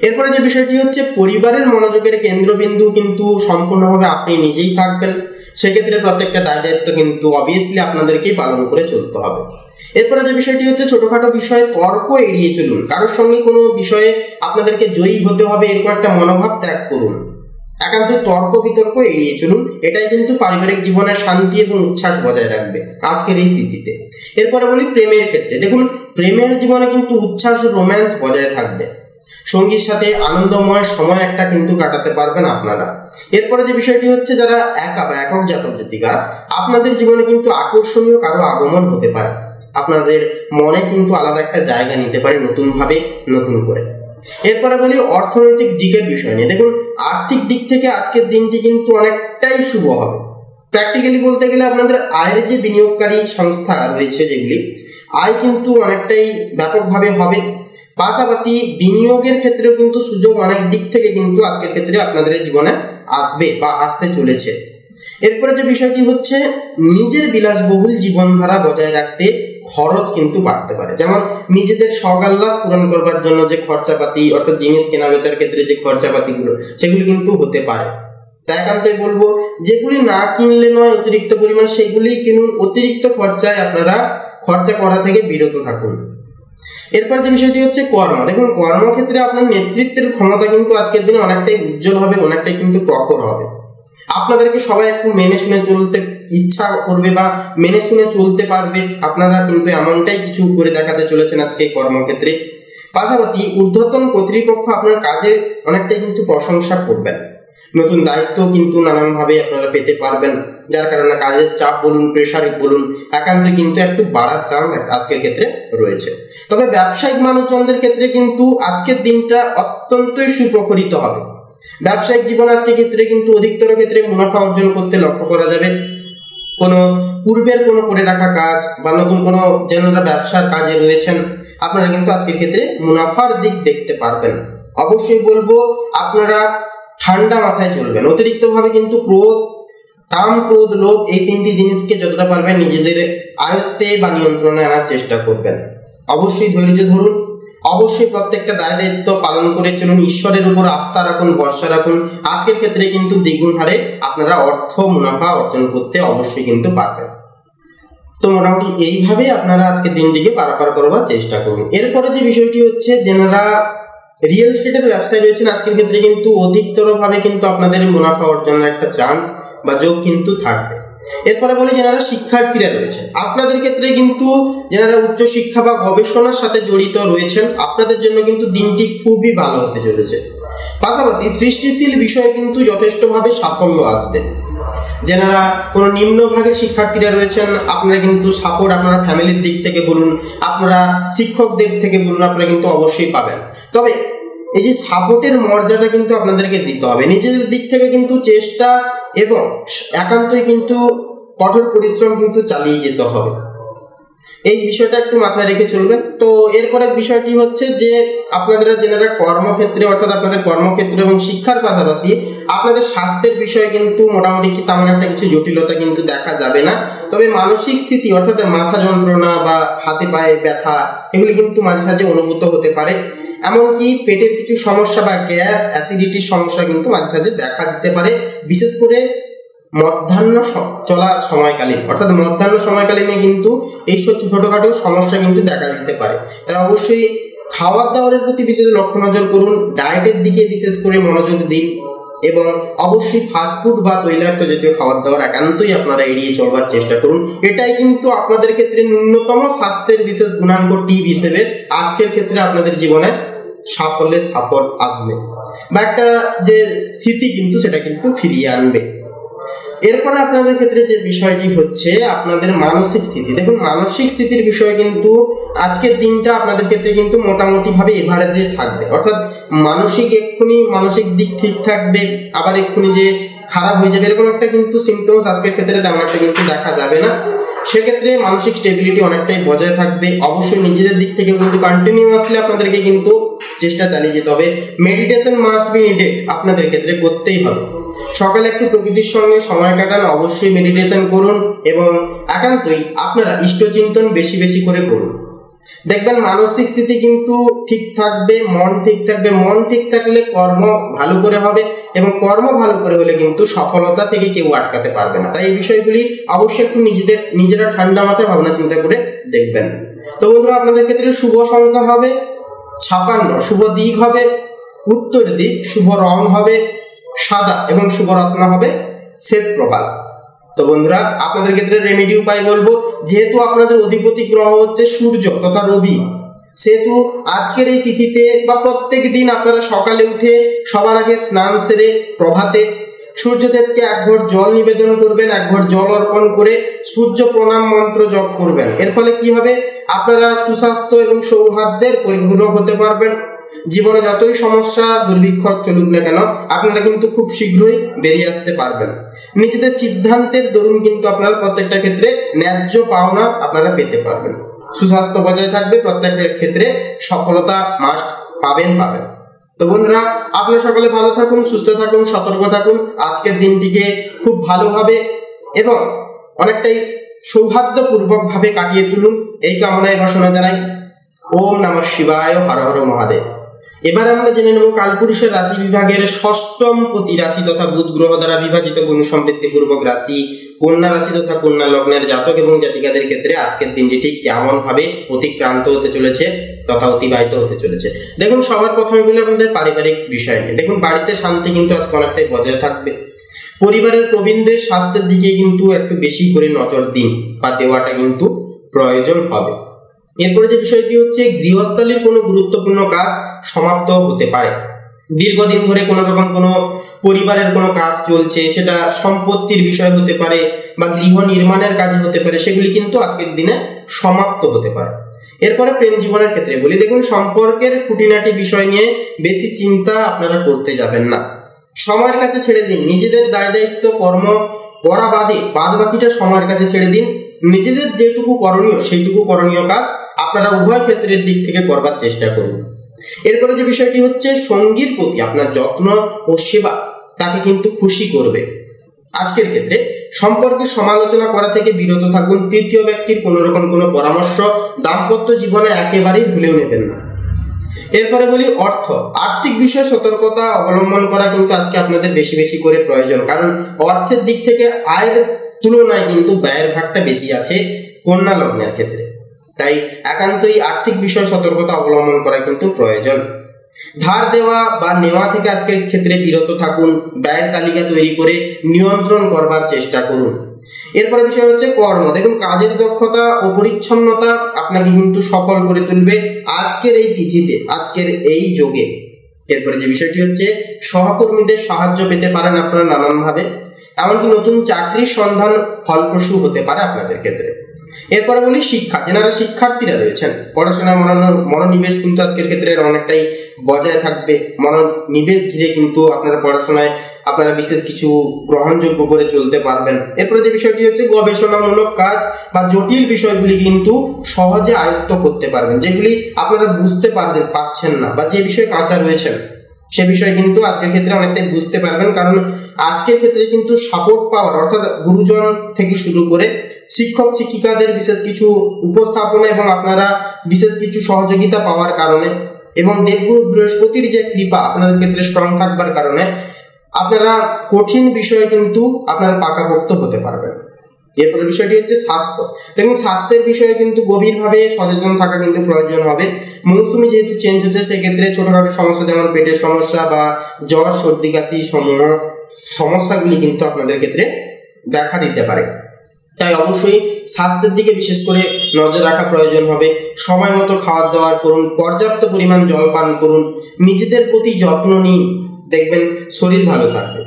এরপরে যে বিষয়টি হচ্ছে, পরিবারের মনোযোগের কেন্দ্রবিন্দু কিন্তু সম্পূর্ণভাবে আপনি নিজেই থাকবেন। সেক্ষেত্রে প্রত্যেকটা দায় দায়িত্ব কিন্তু অবভিয়াসলি আপনাদেরকেই পালন করে চলতে হবে। এরপরে যে বিষয়টি হচ্ছে, ছোটখাটো বিষয়ে তর্ক এড়িয়ে চলুন। কারোর সঙ্গে কোনো বিষয়ে আপনাদেরকে জয়ী হতে হবে এরকম একটা মনোভাব ত্যাগ করুন। একান্ত তর্ক বিতর্ক এড়িয়ে চলুন, এটাই কিন্তু পারিবারিক জীবনের শান্তি এবং উচ্ছ্বাস বজায় রাখবে আজকের এই তিথিতে। এরপরে বলি প্রেমের ক্ষেত্রে। দেখুন, প্রেমের জীবনে কিন্তু উচ্ছ্বাস ও রোম্যান্স বজায় থাকবে। সঙ্গীর সাথে আনন্দময় সময় একটা কিন্তু কাটাতে পারবেন আপনারা। এরপরে যে বিষয়টি হচ্ছে, যারা একা বা একক জাতক জাতিকা, আপনাদের জীবনে কিন্তু আকর্ষণীয় কারো আগমন হতে পারে। আপনাদের মনে কিন্তু আলাদা একটা জায়গা নিতে পারে নতুন ভাবে, নতুন করে। এরপরে বলি অর্থনৈতিক দিকের বিষয় নিয়ে। দেখুন, আর্থিক দিক থেকে আজকের দিনটি কিন্তু অনেকটাই শুভ হবে। প্র্যাকটিক্যালি বলতে গেলে আপনাদের আয়ের যে বিনিয়োগকারী সংস্থা রয়েছে যেগুলি, আয় কিন্তু অনেকটাই ব্যাপকভাবে হবে। পাশাপাশি বিনিয়োগের ক্ষেত্রেও কিন্তু সুযোগ অনেক দিক থেকে কিন্তু আজকের ক্ষেত্রে আপনাদের জীবনে আসবে বা আসতে চলেছে। এরপরে যে বিষয়টি হচ্ছে, নিজের বিলাসবহুল জীবনধারা বজায় রাখতে খরচ কিন্তু বাড়তে পারে। যেমন নিজেদের শখ আহ্লাদ পূরণ করবার জন্য যে খরচাপাতি অর্থাৎ জিনিস কেনা বেচার ক্ষেত্রে যে খরচাপাতিগুলো, সেগুলি কিন্তু হতে পারে। তাই একান্তই বলবো, যেগুলি না কিনলে নয় অতিরিক্ত পরিমাণ, সেগুলি কিনুন। অতিরিক্ত খরচায় আপনারা খরচা করা থেকে বিরত থাকুন। এরপর যে বিষয়টি হচ্ছে কর্ম। দেখুন, কর্মক্ষেত্রে আপনার নেতৃত্বের ক্ষমতা কিন্তু আজকের দিনে অনেকটাই উজ্জ্বল হবে, অনেকটাই কিন্তু প্রখর হবে। আপনাদেরকে সবাই একটু মেনে শুনে চলতে ইচ্ছা করবে বা মেনে শুনে চলতে পারবে। আপনারা কিন্তু এমনটাই কিছু করে দেখাতে চলেছেন আজকে কর্মক্ষেত্রে। পাশাপাশি ঊর্ধ্বতন কর্তৃপক্ষ আপনার কাজের অনেকটাই কিন্তু প্রশংসা করবেন। নতুন দায়িত্ব কিন্তু নানানভাবে আপনারা পেতে পারবেন, যার কারণে কাজের চাপ বলুন, প্রেশার বলুন, একান্ত কিন্তু একটু বাড়ার চান্স আজকের ক্ষেত্রে রয়েছে। তবে ব্যবসায়িক মানুষজনদের ক্ষেত্রে কিন্তু আজকের দিনটা অত্যন্তই সুপ্রখরিত হবে। ব্যবসায়িক জীবন আজকের ক্ষেত্রে কিন্তু অধিকতর ক্ষেত্রে মুনাফা অর্জন করতে লক্ষ্য করা যাবে। কোনো পূর্বের কোনো করে রাখা কাজ বা নতুন কোনো যারা ব্যবসার কাজে রয়েছেন, আপনারা কিন্তু আজকের ক্ষেত্রে মুনাফার দিক দেখতে পারবেন। অবশ্যই বলবো আপনারা ঠান্ডা মাথায় চলবেন। অতিরিক্ত ভাবে কিন্তু ক্রোধ, কাম, ক্রোধ, লোভ, এই তিনটি জিনিসকে যতটা পারবেন নিজেদের আয়ত্তে বা নিয়ন্ত্রণে আনার চেষ্টা করবেন। অবশ্যই ধৈর্য ধরুন, অবশ্যই প্রত্যেকটা দায় দায়িত্ব পালন করে চলুন। ঈশ্বরের উপর আস্থা রাখুন, ভরসা রাখুন। আজকের ক্ষেত্রে কিন্তু দ্বিগুণ হারে আপনারা অর্থ মুনাফা অর্জন করতে অবশ্যই কিন্তু পারবেন। তো মোটামুটি এইভাবে আপনারা আজকের দিনটিকে পারাপার করবার চেষ্টা করুন। এরপরে যে বিষয়টি হচ্ছে, যারা রিয়েল এস্টেটের ব্যবসায় রয়েছেন আজকের ক্ষেত্রে কিন্তু অধিকতর ভাবে কিন্তু আপনাদের মুনাফা অর্জনের একটা চান্স বা যোগ কিন্তু থাকবে। এরপরে বলি যারা শিক্ষার্থীরা রয়েছে, আপনাদের ক্ষেত্রে কিন্তু যারা উচ্চ শিক্ষা বা গবেষণার সাথে জড়িত রয়েছেন, আপনাদের জন্য কিন্তু দিনটি খুবই ভালো হতে চলেছে। পাশাপাশি সৃষ্টিশীল বিষয়ে কিন্তু যথেষ্টভাবে সাফল্য আসবে। যারা কোনো নিম্নভাগের শিক্ষার্থীরা রয়েছেন, আপনারা কিন্তু সাপোর্ট আপনারা ফ্যামিলির দিক থেকে বলুন, আপনারা শিক্ষকদের থেকে বলুন, আপনারা কিন্তু অবশ্যই পাবেন। তবে এই যে সাপোর্টের মর্যাদা কিন্তু আপনাদেরকে দিতে হবে। নিজেদের দিক থেকে কিন্তু চেষ্টা এবং একান্তই কিন্তু কঠোর পরিশ্রম কিন্তু চালিয়ে যেতে হবে। এই বিষয়টা একটু মাথায় রেখে চলবেন। তো এরপরে বিষয়টি হচ্ছে যে আপনারা যারা কর্মক্ষেত্রে অর্থাৎ আপনাদের কর্মক্ষেত্র এবং শিক্ষার পাশাপাশি আপনাদের স্বাস্থ্যের বিষয়ে কিন্তু মোটামুটি তেমন একটা কিছু জটিলতা কিন্তু দেখা যাবে না। তবে মানসিক স্থিতি অর্থাৎ মাথা যন্ত্রণা বা হাতে পায়ে ব্যথা এগুলি কিন্তু মাঝে সাঝে অনুভূত হতে পারে। এমনকি পেটের কিছু সমস্যা বা গ্যাস, অ্যাসিডিটির সমস্যা কিন্তু মাঝে সাঝে দেখা দিতে পারে, বিশেষ করে মধ্যাহ্ন চলা সময়কালীন অর্থাৎ মধ্যাহ্ন সময়কালীনে কিন্তু এই ছোটখাটো সমস্যা কিন্তু দেখা দিতে পারে। তাই অবশ্যই খাওয়ার দাওয়ারের প্রতি বিশেষ লক্ষ্য নজর করুন, ডায়েটের দিকে বিশেষ করে মনোযোগ দিন এবং অবশ্যই ফাস্টফুড বা তৈলাক্ত জাতীয় খাবার দাবার একান্তই আপনারা এড়িয়ে চলবার চেষ্টা করুন। এটাই কিন্তু আপনাদের ক্ষেত্রে ন্যূনতম স্বাস্থ্যের বিশেষ গুণাঙ্ক টিপ হিসেবে আজকের ক্ষেত্রে আপনাদের জীবনে সাফল্যের আসবে বা একটা যে স্থিতি কিন্তু সেটা কিন্তু ফিরিয়ে আনবে। এরপরে আপনাদের ক্ষেত্রে যে বিষয়টি হচ্ছে আপনাদের মানসিক স্থিতি। দেখুন, মানসিক স্থিতির বিষয়ে কিন্তু আজকের দিনটা আপনাদের ক্ষেত্রে কিন্তু মোটামুটি ভাবে এভারেজে থাকবে, অর্থাৎ মানসিক দিক ঠিক থাকবে, আবার এক্ষুনি যে খারাপ হয়ে যাবে এরকম একটা কিন্তু সিমটমস আজকের ক্ষেত্রে তেমন একটা কিন্তু দেখা যাবে না। সেক্ষেত্রে মানসিক স্টেবিলিটি অনেকটাই বজায় থাকবে। অবশ্যই নিজেদের দিক থেকে কিন্তু কন্টিনিউয়াসলি আপনাদেরকে কিন্তু চেষ্টা চালিয়ে যেতে হবে। মেডিটেশন মাস্ট বি নিডেড, আপনাদের ক্ষেত্রে করতেই হবে। সকালে একটু প্রকৃতির সঙ্গে সময় কাটান, অবশ্যই মেডিটেশন করুন এবং একান্তই আপনারা ইষ্টচিন্তন বেশি বেশি করে করুন। দেখবেন মানসিক স্থিতি কিন্তু ঠিক থাকবে, মন ঠিক থাকবে। মন ঠিক থাকলে কর্ম ভালো করে হবে এবং কর্ম ভালো করে হলে কিন্তু সফলতা থেকে কেউ আটকাতে পারবে না। তাই এই বিষয়গুলি অবশ্যই একটু নিজেরা ঠান্ডা মাথায় ভাবনা চিন্তা করে দেখবেন। তো বন্ধুরা, আপনাদের ক্ষেত্রে শুভ সংখ্যা হবে 56, শুভ দিক হবে উত্তর দিক, শুভ রং হবে সাদা এবং শুভ রত্ন হবে শ্বেত প্রবাল। তো বন্ধুরা, আপনাদের ক্ষেত্রে রেমেডি উপায় বলবো, যেহেতু আপনাদের অধিপতি গ্রহ হচ্ছে সূর্য তথা রবি, সেহেতু আজকের এই তিথিতে বা প্রত্যেক দিন আপনারা সকালে উঠে সবার আগে স্নান সেরে প্রভাতে সূর্যদেবকে এক ঘট জল নিবেদন করবেন, এক ঘট জল অর্পণ করে সূর্য প্রণাম মন্ত্র জপ করবেন। এর ফলে কি হবে, আপনারা সুস্বাস্থ্য এবং সৌহার্দ্যের পরিপূরক হতে পারবেন। জীবনে যতই সমস্যা দুর্ভিক্ষ চলুক না কেন, আপনারা কিন্তু খুব শীঘ্রই বেরিয়ে আসতে পারবেন। নিজেদের সিদ্ধান্তের দরুন কিন্তু আপনারা প্রত্যেকটা ক্ষেত্রে ন্যায্য পাওনা আপনারা পেতে পারবেন। সুস্বাস্থ্য বজায় থাকবে, প্রত্যেকটা ক্ষেত্রে সফলতা মাস্ট পাবেন। তো বন্ধুরা, আপনারা সকলে ভালো থাকুন, সুস্থ থাকুন, সতর্ক থাকুন। আজকের দিনটিকে খুব ভালোভাবে এবং অনেকটাই সৌহার্দ্যপূর্বক ভাবে কাটিয়ে তুলুন, এই কামনায় বাসনা জানাই। ওম নমঃ শিবায়, হর হর মহাদেব। এবার আমরা জেনে নেব কালপুরুষের রাশি বিভাগের ষষ্ঠম পতি রাশি তথা বুধ গ্রহ দ্বারা বিভাজিত গুণ সমৃদ্ধি পূর্বক রাশি কন্যা রাশি তথা কন্যা লগ্নের জাতক এবং জাতিকাদের ক্ষেত্রে আজকের দিনটি ঠিক কেমন ভাবে অতিক্রান্ত হতে চলেছে তথা অতিবাহিত হতে চলেছে। দেখুন, সবার প্রথমে বলি আপনাদের পারিবারিক বিষয় নিয়ে। দেখুন, বাড়িতে শান্তি কিন্তু আজকে অনেকটাই বজায় থাকবে। পরিবারের প্রবীণদের স্বাস্থ্যের দিকে কিন্তু একটু বেশি করে নজর দিন বা দেওয়াটা কিন্তু প্রয়োজন হবে। এরপরে যে বিষয়টি হচ্ছে, গৃহস্থালির কোনো গুরুত্বপূর্ণ কাজ সমাপ্ত হতে পারে। দীর্ঘদিন ধরে কোনো রকম কোনো পরিবারের কোনো কাজ চলছে, সেটা সম্পত্তির বিষয় হতে পারে বা গৃহ নির্মাণের কাজ হতে পারে, সেগুলি কিন্তু আজকের দিনে সমাপ্ত হতে পারে। এরপরে প্রেম জীবনের ক্ষেত্রে বলি, দেখুন, সম্পর্কের খুঁটিনাটি বিষয় নিয়ে বেশি চিন্তা আপনারা করতে যাবেন না, সময়ের কাছে ছেড়ে দিন। নিজেদের দায় দায়িত্ব কর্ম করা বাদ বাকিটা সময়ের কাছে ছেড়ে দিন। নিজেদের যেটুকু করণীয় সেইটুকু করণীয় কাজ আপনারা উভয় ক্ষেত্রের দিক থেকে করবার চেষ্টা করুন। এরপরে যে বিষয়টি হচ্ছে, সঙ্গীর প্রতি আপনার যত্ন ও সেবা তাকে কিন্তু খুশি করবে। আজকের ক্ষেত্রে সম্পর্কে সমালোচনা করা থেকে বিরত থাকুন। তৃতীয় ব্যক্তির কোনো রকম কোনো পরামর্শ দাম্পত্য জীবনে একেবারেই ভুলেও নেবেন না। এরপরে বলি আর্থিক বিষয়ে সতর্কতা অবলম্বন করা কিন্তু আজকে আপনাদের বেশি বেশি করে প্রয়োজন, কারণ অর্থের দিক থেকে আয়ের তুলনায় কিন্তু ব্যয়ের ভাগটা বেশি আছে কন্যা লগ্নের ক্ষেত্রে। তাই একান্তই আর্থিক বিষয়ে সতর্কতা অবলম্বন করা কিন্তু প্রয়োজন। ধার দেওয়া বা নেওয়া থেকে আজকের ক্ষেত্রে বিরত থাকুন। ব্যয়ের তালিকা তৈরি করে নিয়ন্ত্রণ করবার চেষ্টা করুন। এরপরে বিষয় হচ্ছে কর্ম। দেখুন, কাজের দক্ষতা ও পরিচ্ছন্নতা আপনাকে কিন্তু সফল করে তুলবে আজকের এই তিথিতে, আজকের এই যোগে। এরপরে যে বিষয়টি হচ্ছে, সহকর্মীদের সাহায্য পেতে পারেন আপনারা নানানভাবে, এমনকি নতুন চাকরির সন্ধান ফলপ্রসূ হতে পারে আপনাদের ক্ষেত্রে। এরপরে বলি শিক্ষা। যারা শিক্ষার্থীরা রয়েছেন, পড়াশোনায় মনোনিবেশ কিন্তু আজকের ক্ষেত্রে অনেকটাই বজায় থাকবে। মনোনিবেশ ঘিরে কিন্তু আপনারা পড়াশোনায় আপনারা বিশেষ কিছু গ্রহণযোগ্য করে চলতে পারবেন। এরপরে যে বিষয়টি হচ্ছে, গবেষণামূলক কাজ বা জটিল বিষয়গুলি কিন্তু সহজে আয়ত্ত করতে পারবেন। যেগুলি আপনারা বুঝতে পারছেন না বা যে বিষয়ে কাঁচা রয়েছেন সে বিষয়ে কিন্তু আজকের ক্ষেত্রে অনেকটাই বুঝতে পারবেন, কারণ আজকের ক্ষেত্রে কিন্তু সাপোর্ট পাওয়ার, অর্থাৎ গুরুজন থেকে শুরু করে শিক্ষক শিক্ষিকাদের বিশেষ কিছু উপস্থাপনা এবং আপনারা বিশেষ কিছু সহযোগিতা পাওয়ার কারণে এবং দেবগুরু বৃহস্পতির যে কৃপা আপনাদের ক্ষেত্রে স্ট্রং থাকবার কারণে আপনারা কঠিন বিষয়ে কিন্তু আপনারা পাকাপোক্ত হতে পারবেন। এরপরে বিষয়টি হচ্ছে স্বাস্থ্য। দেখুন, স্বাস্থ্যের বিষয়ে কিন্তু গভীরভাবে সচেতন থাকা কিন্তু প্রয়োজন হবে। মৌসুমি যেহেতু চেঞ্জ হচ্ছে, সেক্ষেত্রে ছোটখাটো সমস্যা যেমন পেটের সমস্যা বা জ্বর সর্দি কাশি সমূহ সমস্যাগুলি কিন্তু আপনাদের ক্ষেত্রে দেখা দিতে পারে। তাই অবশ্যই স্বাস্থ্যের দিকে বিশেষ করে নজর রাখা প্রয়োজন হবে। সময় মতো খাওয়া দাওয়া করুন, পর্যাপ্ত পরিমাণ জল পান করুন, নিজেদের প্রতি যত্ন নিন, দেখবেন শরীর ভালো থাকবে।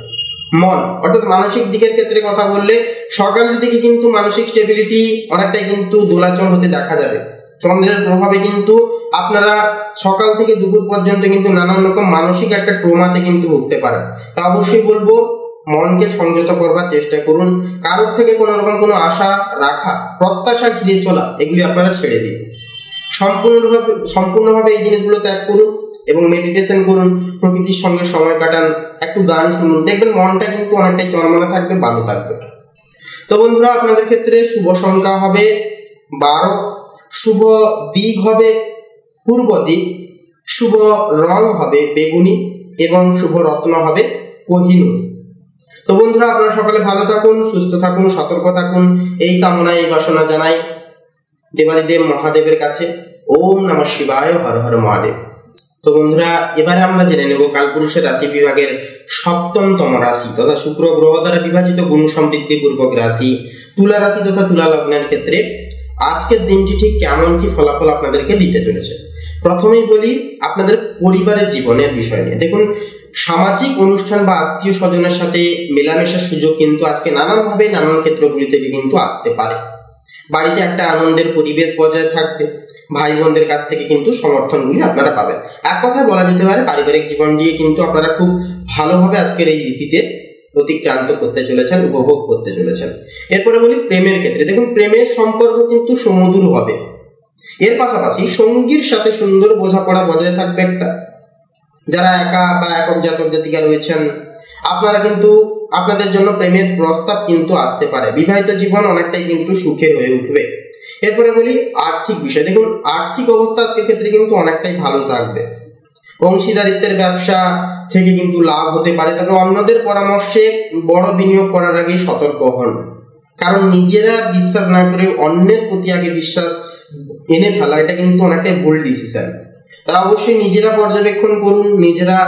মন অর্থাৎ মানসিক দিকের ক্ষেত্রে কথা বললে সকালের দিকে কিন্তু মানসিক স্টেবিলিটি অনেকটাই কিন্তু দোলাচল হতে দেখা যাবে। চন্দ্রের প্রভাবে কিন্তু আপনারা সকাল থেকে দুপুর পর্যন্ত কিন্তু নানান রকম মানসিক একটা ট্রমাতে কিন্তু ভুগতে পারেন। তা অবশ্যই বলবো মনকে সংযত করবার চেষ্টা করুন। কারোর থেকে কোনো রকম কোনো আশা রাখা, প্রত্যাশা ঘিরে চলা, এগুলি আপনারা ছেড়ে দিন। সম্পূর্ণভাবে এই জিনিসগুলো ত্যাগ করুন এবং মেডিটেশন করুন, প্রকৃতির সঙ্গে সময় কাটান, একটু গান শুনুন, দেখবেন মনটা কিন্তু অনেকটাই চনমনে থাকবে, ভালো থাকবে। তো বন্ধুরা, আপনাদের ক্ষেত্রে শুভ সংখ্যা হবে 12, শুভ দিক হবে পূর্ব দিক, শুভ রং হবে বেগুনি এবং শুভ রত্ন হবে কোহিনূর। তো বন্ধুরা, আপনারা সকলে ভালো থাকুন, সুস্থ থাকুন, সতর্ক থাকুন, এই কামনা এই বাসনা জানাই দেবাদিদেব মহাদেবের কাছে। ওম নমঃ শিবায়, হর হর মহাদেব। তো বন্ধুরা, এবারে আমরা জেনে নেব কালপুরুষের রাশি বিভাগের 7তম রাশি তথা শুক্র গ্রহ দ্বারা বিভাজিত গুণ সমৃদ্ধি পূর্বক রাশি তুলা রাশি তথা তুলা লগ্নের ক্ষেত্রে আজকের দিনটি ঠিক কেমন কি ফলাফল আপনাদেরকে দিতে চলেছে। প্রথমেই বলি আপনাদের পরিবারের জীবনের বিষয় নিয়ে। দেখুন, সামাজিক অনুষ্ঠান বা আত্মীয় স্বজনের সাথে মেলামেশার সুযোগ কিন্তু আজকে নানানভাবে নানান ক্ষেত্রগুলি থেকে কিন্তু আসতে পারে। বাড়িতে একটা আনন্দের পরিবেশ বজায় থাকবে, ভাই বোনদের কাছ থেকে কিন্তু সমর্থনগুলি আপনারা পাবেন। এক কথায় বলা যেতে পারে পারিবারিক জীবন দিয়ে কিন্তু আপনারা খুব ভালোভাবে আজকের এই রীতিতে অতিক্রান্ত করতে চলেছেন, উপভোগ করতে চলেছেন। এরপরে বলি প্রেমের ক্ষেত্রে। দেখুন, প্রেমের সম্পর্ক কিন্তু সুমধুর হবে। এর পাশাপাশি সঙ্গীর সাথে সুন্দর বোঝাপড়া বজায় থাকবে একটা। যারা একা বা একক জাতক জাতিকা রয়েছেন, আপনারা কিন্তু আপনাদের জন্য প্রেমের প্রস্তাব কিন্তু আসতে পারে। বিবাহিত জীবন অনেকটাই কিন্তু সুখের হয়ে উঠবে। এরপরে বলি আর্থিক বিষয়। দেখুন, আর্থিক অবস্থা আজকের ক্ষেত্রে কিন্তু অনেকটাই ভালো থাকবে। অংশীদারিত্বের ব্যবসা থেকে কিন্তু লাভ হতে পারে, তবে অন্যদের পরামর্শে বড় বিনিয়োগ করার আগে সতর্ক হন, কারণ নিজেরা বিশ্বাস না করে অন্যের প্রতি আগে বিশ্বাস এনে ফেলা এটা কিন্তু অনেকটাই ভুল ডিসিশন। তারা অবশ্যই নিজেরা পর্যবেক্ষণ করুন, নিজেরা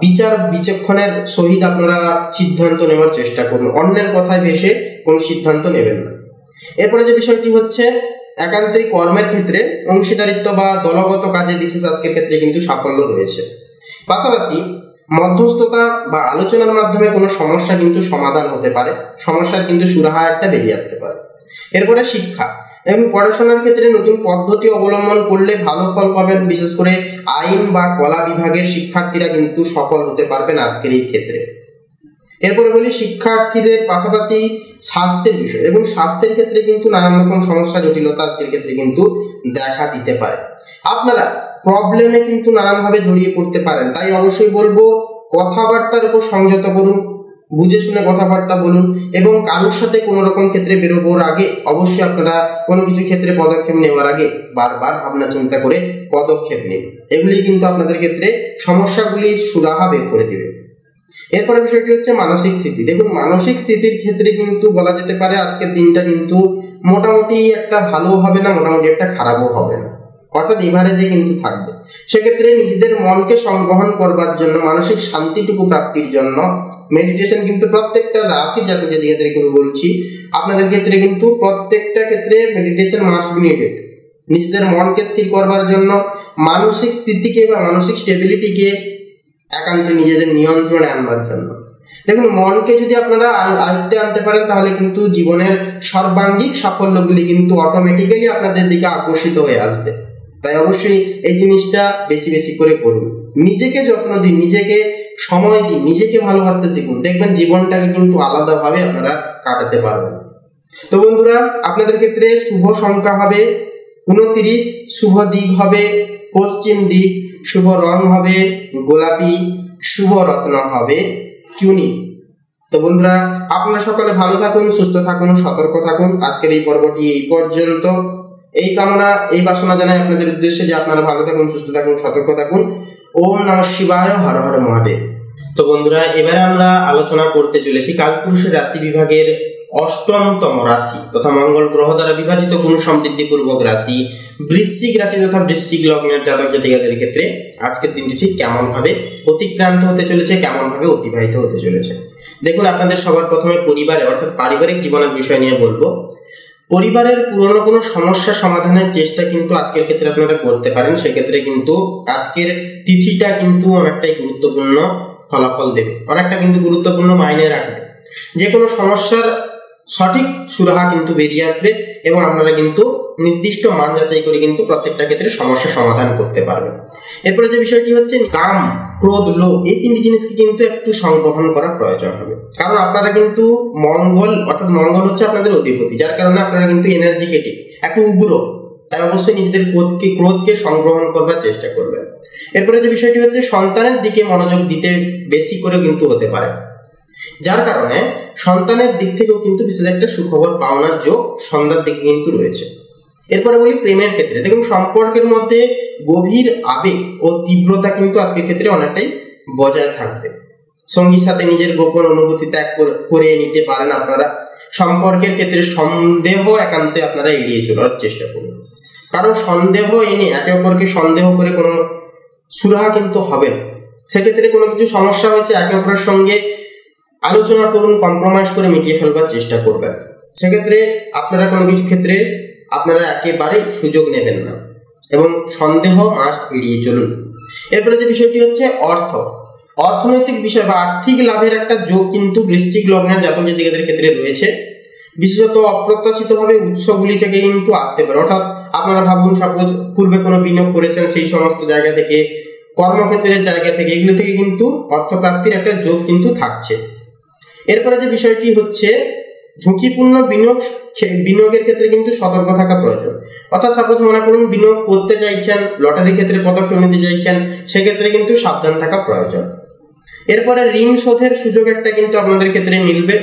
বিচার বিচক্ষণের সহিত আপনারা সিদ্ধান্ত নেওয়ার চেষ্টা করুন, অন্যের কথায় ভেসে কোনো সিদ্ধান্ত নেবেন না। এরপরে যে বিষয়টি হচ্ছে একান্তই কর্মের ক্ষেত্রে অংশীদারিত্ব বা দলগত কাজে বিশেষ আজকের ক্ষেত্রে কিন্তু সাফল্য রয়েছে। পাশাপাশি মধ্যস্থতা বা আলোচনার মাধ্যমে কোনো সমস্যা কিন্তু সমাধান হতে পারে, সমস্যার কিন্তু সুরাহা একটা বেরিয়ে আসতে পারে। এরপরে শিক্ষা এবং পড়াশোনার ক্ষেত্রে নতুন পদ্ধতি অবলম্বন করলে ভালো ফল পাবেন। বিশেষ করে আইন বা কলা বিভাগের শিক্ষার্থীরা কিন্তু সফল হতে পারবেন আজকের এই ক্ষেত্রে। এরপরে বলি শিক্ষার্থীদের পাশাপাশি স্বাস্থ্যের বিষয়। এবং স্বাস্থ্যের ক্ষেত্রে কিন্তু নানান রকম সমস্যা জটিলতা আজকের ক্ষেত্রে কিন্তু দেখা দিতে পারে। আপনারা প্রবলেমে কিন্তু নানানভাবে জড়িয়ে পড়তে পারেন, তাই অবশ্যই বলবো কথাবার্তার উপর সংযত করুন, বুঝে শুনে কথাবার্তা বলুন এবং কারোর সাথে কোনো রকম ক্ষেত্রে বেরোবার আগে অবশ্যই আপনারা কোনো কিছু ক্ষেত্রে পদক্ষেপ নেওয়ার আগে বারবার ভাবনা চিন্তা করে পদক্ষেপ নিন। এগুলি কিন্তু আপনাদের ক্ষেত্রে সমস্যাগুলির সুরাহা বের করে দেবে। এরপরে বিষয়টি হচ্ছে মানসিক স্থিতি। দেখুন, মানসিক স্থিতির ক্ষেত্রে কিন্তু বলা যেতে পারে আজকের দিনটা কিন্তু মোটামুটি একটা ভালো হবে না, মোটামুটি একটা খারাপও হবে না, অর্থাৎ এভারেজে কিন্তু থাকবে। সেক্ষেত্রে নিজেদের মনকে সংবহন করবার জন্য, মানসিক শান্তিটুকু প্রাপ্তির জন্য মেডিটেশন কিন্তু প্রত্যেকটা রাশি জাতক জাতিকাদেরকে বলছি, আপনাদের ক্ষেত্রে কিন্তু প্রত্যেকটা ক্ষেত্রে মেডিটেশন মাস্ট বি নিডেড। নিজেদের মনকে স্থির করবার জন্য, মানসিক স্থিতিকে বা মানসিক স্টেবিলিটিকে একান্ত নিজেদের নিয়ন্ত্রণে আনবার জন্য। দেখুন, মনকে যদি আপনারা আয়ত্তে আনতে পারেন তাহলে কিন্তু জীবনের সর্বাঙ্গিক সাফল্যগুলি কিন্তু অটোমেটিক্যালি আপনাদের দিকে আকর্ষিত হয়ে আসবে। তাই অবশ্যই এই জিনিসটা বেশি বেশি করে করুন। নিজেকে যত্ন দিন, নিজেকে সময় দিন, নিজেকে ভালোবাসতে শিখুন, দেখবেন জীবনটাকে কিন্তু আলাদাভাবে আপনারা কাটাতে পারবেন। তো বন্ধুরা, আপনাদের ক্ষেত্রে শুভ সংখ্যা হবে 29, শুভ দিক হবে পশ্চিম দিক, শুভ রং হবে গোলাপি, শুভ রত্ন হবে চুনি। তো বন্ধুরা, আপনারা সকলে ভালো থাকুন, সুস্থ থাকুন, সতর্ক থাকুন। আজকের এই পর্বটি এই পর্যন্ত। এই কামনা এই বাসনা জানাই আপনাদের উদ্দেশ্যে যে আপনারা ভালো থাকুন, সুস্থ থাকুন, সতর্ক থাকুন। ওম নমঃ শিবায়, হর হর মহাদেব। তো বন্ধুরা, এবারে আমরা আলোচনা করতে চলেছি কালপুরুষের রাশি বিভাগের 8তম রাশি তথা মঙ্গল গ্রহ দ্বারা বিভাজিত গুণ সমৃদ্ধি পূর্বক রাশি বৃশ্চিক রাশি তথা বৃশ্চিক লগ্নের জাতক জাতিকাদের ক্ষেত্রে আজকের দিনটি ঠিক কেমন ভাবে অতিক্রান্ত হতে চলেছে, কেমন ভাবে অতিবাহিত হতে চলেছে। দেখুন, আপনাদের সবার প্রথমে পরিবারে অর্থাৎ পারিবারিক জীবনের বিষয় নিয়ে বলবো। পরিবারের পুরনো কোনো সমস্যা সমাধানের চেষ্টা কিন্তু আজকের ক্ষেত্রে আপনারা করতে পারেন। সেক্ষেত্রে কিন্তু আজকের তিথিটা কিন্তু অনেকটাই গুরুত্বপূর্ণ। ফলাফল দেবে, অনেকটা কিন্তু গুরুত্বপূর্ণ মাইনে রাখবে। যে কোনো সমস্যার সঠিক সুরাহা কিন্তু বেরিয়ে আসবে এবং আপনারা কিন্তু নির্দিষ্ট মান যাচাই করে কিন্তু প্রত্যেকটা ক্ষেত্রে সমস্যা সমাধান করতে পারবেন। এরপরে যে বিষয়টি হচ্ছে কাম, ক্রোধ, লোভ, এই তিনটি জিনিসকে কিন্তু একটু সংবহন করা প্রয়োজন হবে। কারণ আপনারা কিন্তু মঙ্গল, অর্থাৎ মঙ্গল হচ্ছে আপনাদের অধিপতি, যার কারণে আপনারা কিন্তু এনার্জিকেটিক, একটু উগ্র, তাই অবশ্যই নিজেদের ক্রোধকে সংগ্রহণ করবার চেষ্টা করবেন। এরপরে যে বিষয়টি হচ্ছে সন্তানের দিকে মনোযোগ দিতে বেশি করে কিন্তু হতে পারে, যার কারণে সন্তানের দিক থেকেও কিন্তু বিশেষ একটা সুখবর পাওনার যোগ সন্ধ্যার দিকে কিন্তু রয়েছে। এরপরে বলি প্রেমের ক্ষেত্রে, দেখুন সম্পর্কের মধ্যে গভীর আবেগ ও তীব্রতা কিন্তু আজকের ক্ষেত্রে অনেকটাই বজায় থাকবে। সঙ্গীর সাথে নিজের গোপন অনুভূতি ত্যাগ করে নিতে পারেন আপনারা। সম্পর্কের ক্ষেত্রে সন্দেহ একান্তে আপনারা এড়িয়ে চলার চেষ্টা করুন, কারণ সন্দেহ এনে একে অপরকে সন্দেহ করে কোনো সুরাহা কিন্তু হবে না। সেক্ষেত্রে কোনো কিছু সমস্যা হয়েছে একে অপরের সঙ্গে আলোচনা করুন, কম্প্রোমাইজ করে মিটিয়ে ফেলবার চেষ্টা করবেন। সেক্ষেত্রে আপনারা কোনো কিছু ক্ষেত্রে আপনারা একেবারেই সুযোগ নেবেন না এবং সন্দেহ মাস্ট এড়িয়ে চলুন। এরপরে যে বিষয়টি হচ্ছে অর্থনৈতিক বিষয় বা আর্থিক লাভের একটা যোগ কিন্তু বৃশ্চিক লগ্নের জাতক জাতিকাদের ক্ষেত্রে রয়েছে। বিশেষত অপ্রত্যাশিতভাবে উৎসগুলি থেকে কিন্তু আসতে পারে, অর্থাৎ আপনারা ভাবুন সাপোজ পূর্বে কোনো বিনিয়োগ করেছেন, সেই সমস্ত জায়গা থেকে, কর্মক্ষেত্রের জায়গা থেকে, এগুলো থেকে কিন্তু অর্থপ্রাপ্তির একটা যোগ কিন্তু থাকছে। এরপরে যে বিষয়টি হচ্ছে ঝুঁকিপূর্ণ বিনিয়োগের ক্ষেত্রে কিন্তু সতর্ক থাকা প্রয়োজন। অর্থাৎ সাপোজ মনে করুন বিনিয়োগ করতে চাইছেন, লটারির ক্ষেত্রে পদক্ষেপ নিতে চাইছেন, সেক্ষেত্রে কিন্তু সাবধান থাকা প্রয়োজন। এরপরে ঋণ শোধের সুযোগ একটা কিন্তু আপনাদের ক্ষেত্রে মিলবে।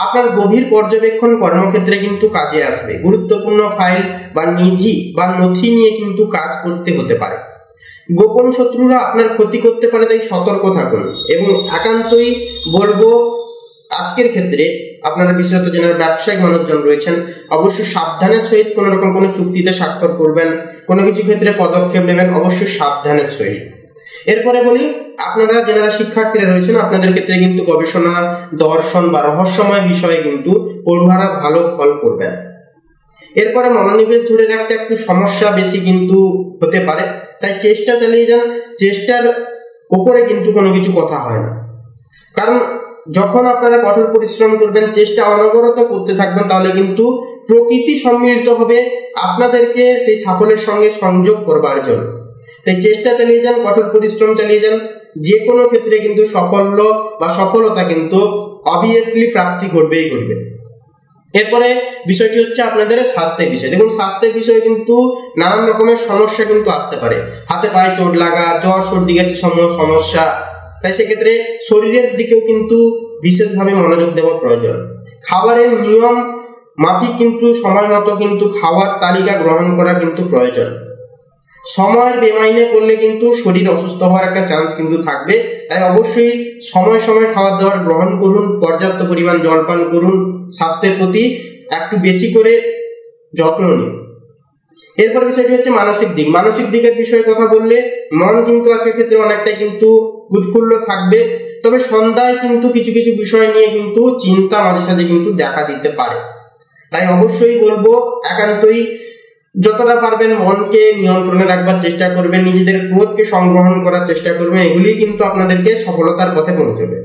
আপনার গভীর পর্যবেক্ষণ কর্মক্ষেত্রে কিন্তু কাজে আসবে। গুরুত্বপূর্ণ ফাইল বা নিধি বা নথি নিয়ে কিন্তু কাজ করতে হতে পারে। গোপন শত্রুরা আপনার ক্ষতি করতে পারে, তাই সতর্ক থাকুন। এবং একান্তই বলবো আজকের ক্ষেত্রে আপনারা বিশেষত যারা ব্যবসায়িক মানুষজন রয়েছেন, অবশ্যই সাবধানের সহিত কোনো রকম কোনো চুক্তিতে স্বাক্ষর করবেন, কোনো কিছু ক্ষেত্রে পদক্ষেপ নেবেন, অবশ্যই সাবধানের সহিত। এরপরে বলি আপনারা যারা শিক্ষার্থীরা রয়েছেন, আপনাদের ক্ষেত্রে কিন্তু গবেষণা, দর্শন বা রহস্যময় বিষয়ে কিন্তু পড়ুয়ারা ভালো ফল করবেন। এরপরে মনোনিবেশ ধরে রাখতে একটু সমস্যা বেশি কিন্তু হতে পারে, তাই চেষ্টা চালিয়ে যান। চেষ্টার উপরে কিন্তু কোনো কিছু কথা হয় না, কারণ যখন আপনারা কঠোর পরিশ্রম করবেন, চেষ্টা অনবরত করতে থাকবেন, তাহলে কিন্তু প্রকৃতি সম্মিলিত হবে আপনাদেরকে সেই সাফল্যের সঙ্গে সংযোগ করবার জন্য। তাই চেষ্টা চালিয়ে যান, কঠোর পরিশ্রম চালিয়ে যান, যে কোনো ক্ষেত্রে কিন্তু সাফল্য বা সফলতা কিন্তু অবভিয়াসলি প্রাপ্তি ঘটবেই ঘটবে। এরপরে বিষয়টি হচ্ছে আপনাদের স্বাস্থ্যের বিষয়। দেখুন স্বাস্থ্যের বিষয়ে কিন্তু নানান রকমের সমস্যা কিন্তু আসতে পারে, হাতে পায়ে চোট লাগা, জ্বর, সর্দি, গ্যাসের সমস্যা। তাই সেক্ষেত্রে শরীরের দিকেও কিন্তু বিশেষভাবে মনোযোগ দেওয়া প্রয়োজন। খাবারের নিয়ম মাফিক কিন্তু সময় মতো কিন্তু খাওয়ার তালিকা গ্রহণ করা কিন্তু প্রয়োজন। সময়ের বেমাইনে করলে কিন্তু শরীর অসুস্থ হওয়ার একটা চান্স কিন্তু থাকবে, তাই অবশ্যই সময় সময় খাবার দাবার গ্রহণ করুন, পর্যাপ্ত পরিমাণ জল পান করুন, স্বাস্থ্যের প্রতি একটু বেশি করে যত্ন নিন। এরপর বিষয়টি হচ্ছে মানসিক দিকের বিষয়ে কথা বললে মন কিন্তু আজকের ক্ষেত্রে অনেকটাই কিন্তু উৎফুল্ল থাকবে, তবে সন্ধ্যায় কিন্তু কিছু কিছু বিষয় নিয়ে কিন্তু চিন্তা মাঝে সাঝে কিন্তু দেখা দিতে পারে। তাই অবশ্যই বলবো একান্তই যতটা পারবেন মনকে নিয়ন্ত্রণে রাখবার চেষ্টা করবেন, নিজেদের ক্রোধকে সংগ্রহণ করার চেষ্টা করবেন, এগুলি কিন্তু আপনাদেরকে সফলতার পথে পৌঁছবে।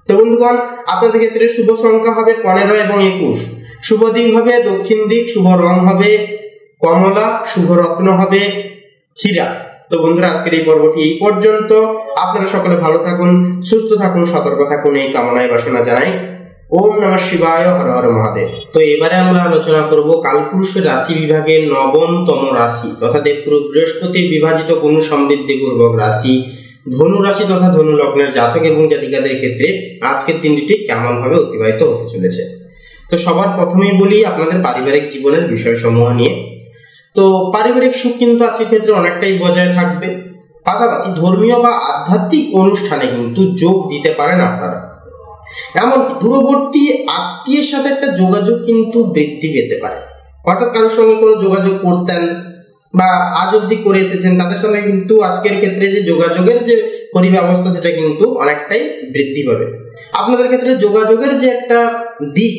তো বন্ধুগণ, আপনাদের ক্ষেত্রে শুভ সংখ্যা হবে 15 এবং 21, শুভ দিক হবে দক্ষিণ দিক, শুভ রং হবে কমলা, শুভ রত্ন হবে হীরা। তো বন্ধুরা, আজকের এই পর্বটি এই পর্যন্ত। আপনারা সকলে ভালো থাকুন, সুস্থ থাকুন, সতর্ক থাকুন, এই কামনায় বাসনা জানাই। ওম নমঃ শিবায়, হর হর মহাদেব। তো এবারে আমরা আলোচনা করব কালপুরুষের রাশি বিভাগের 9তম রাশি তথা দেবগুরু বৃহস্পতির বিভাজিত গুণ সমৃদ্ধি পূর্বক রাশি ধনু রাশি তথা ধনু লগ্নের জাতক এবং জাতিকাদের ক্ষেত্রে আজকের দিনটি কেমন ভাবে অতিবাহিত হতে চলেছে। তো সবার প্রথমেই বলি আপনাদের পারিবারিক জীবনের বিষয়সমূহ নিয়ে। তো পারিবারিক সুখ কিন্তু আজকের ক্ষেত্রে অনেকটাই বজায় থাকবে, পাশাপাশি ধর্মীয় বা আধ্যাত্মিক অনুষ্ঠানে কিন্তু যোগ দিতে পারেন আপনারা। এমনকি দূরবর্তী আত্মীয়ের সাথে একটা যোগাযোগ কিন্তু বৃদ্ধি পেতে পারে, অর্থাৎ কারোর সঙ্গে কোনো যোগাযোগ করতেন বা আজ অব্দি করে এসেছেন, তাদের সঙ্গে কিন্তু আজকের ক্ষেত্রে যে যোগাযোগের যে পরিব্যবস্থা সেটা কিন্তু অনেকটাই বৃদ্ধি পাবে। আপনাদের ক্ষেত্রে যোগাযোগের যে একটা দিক,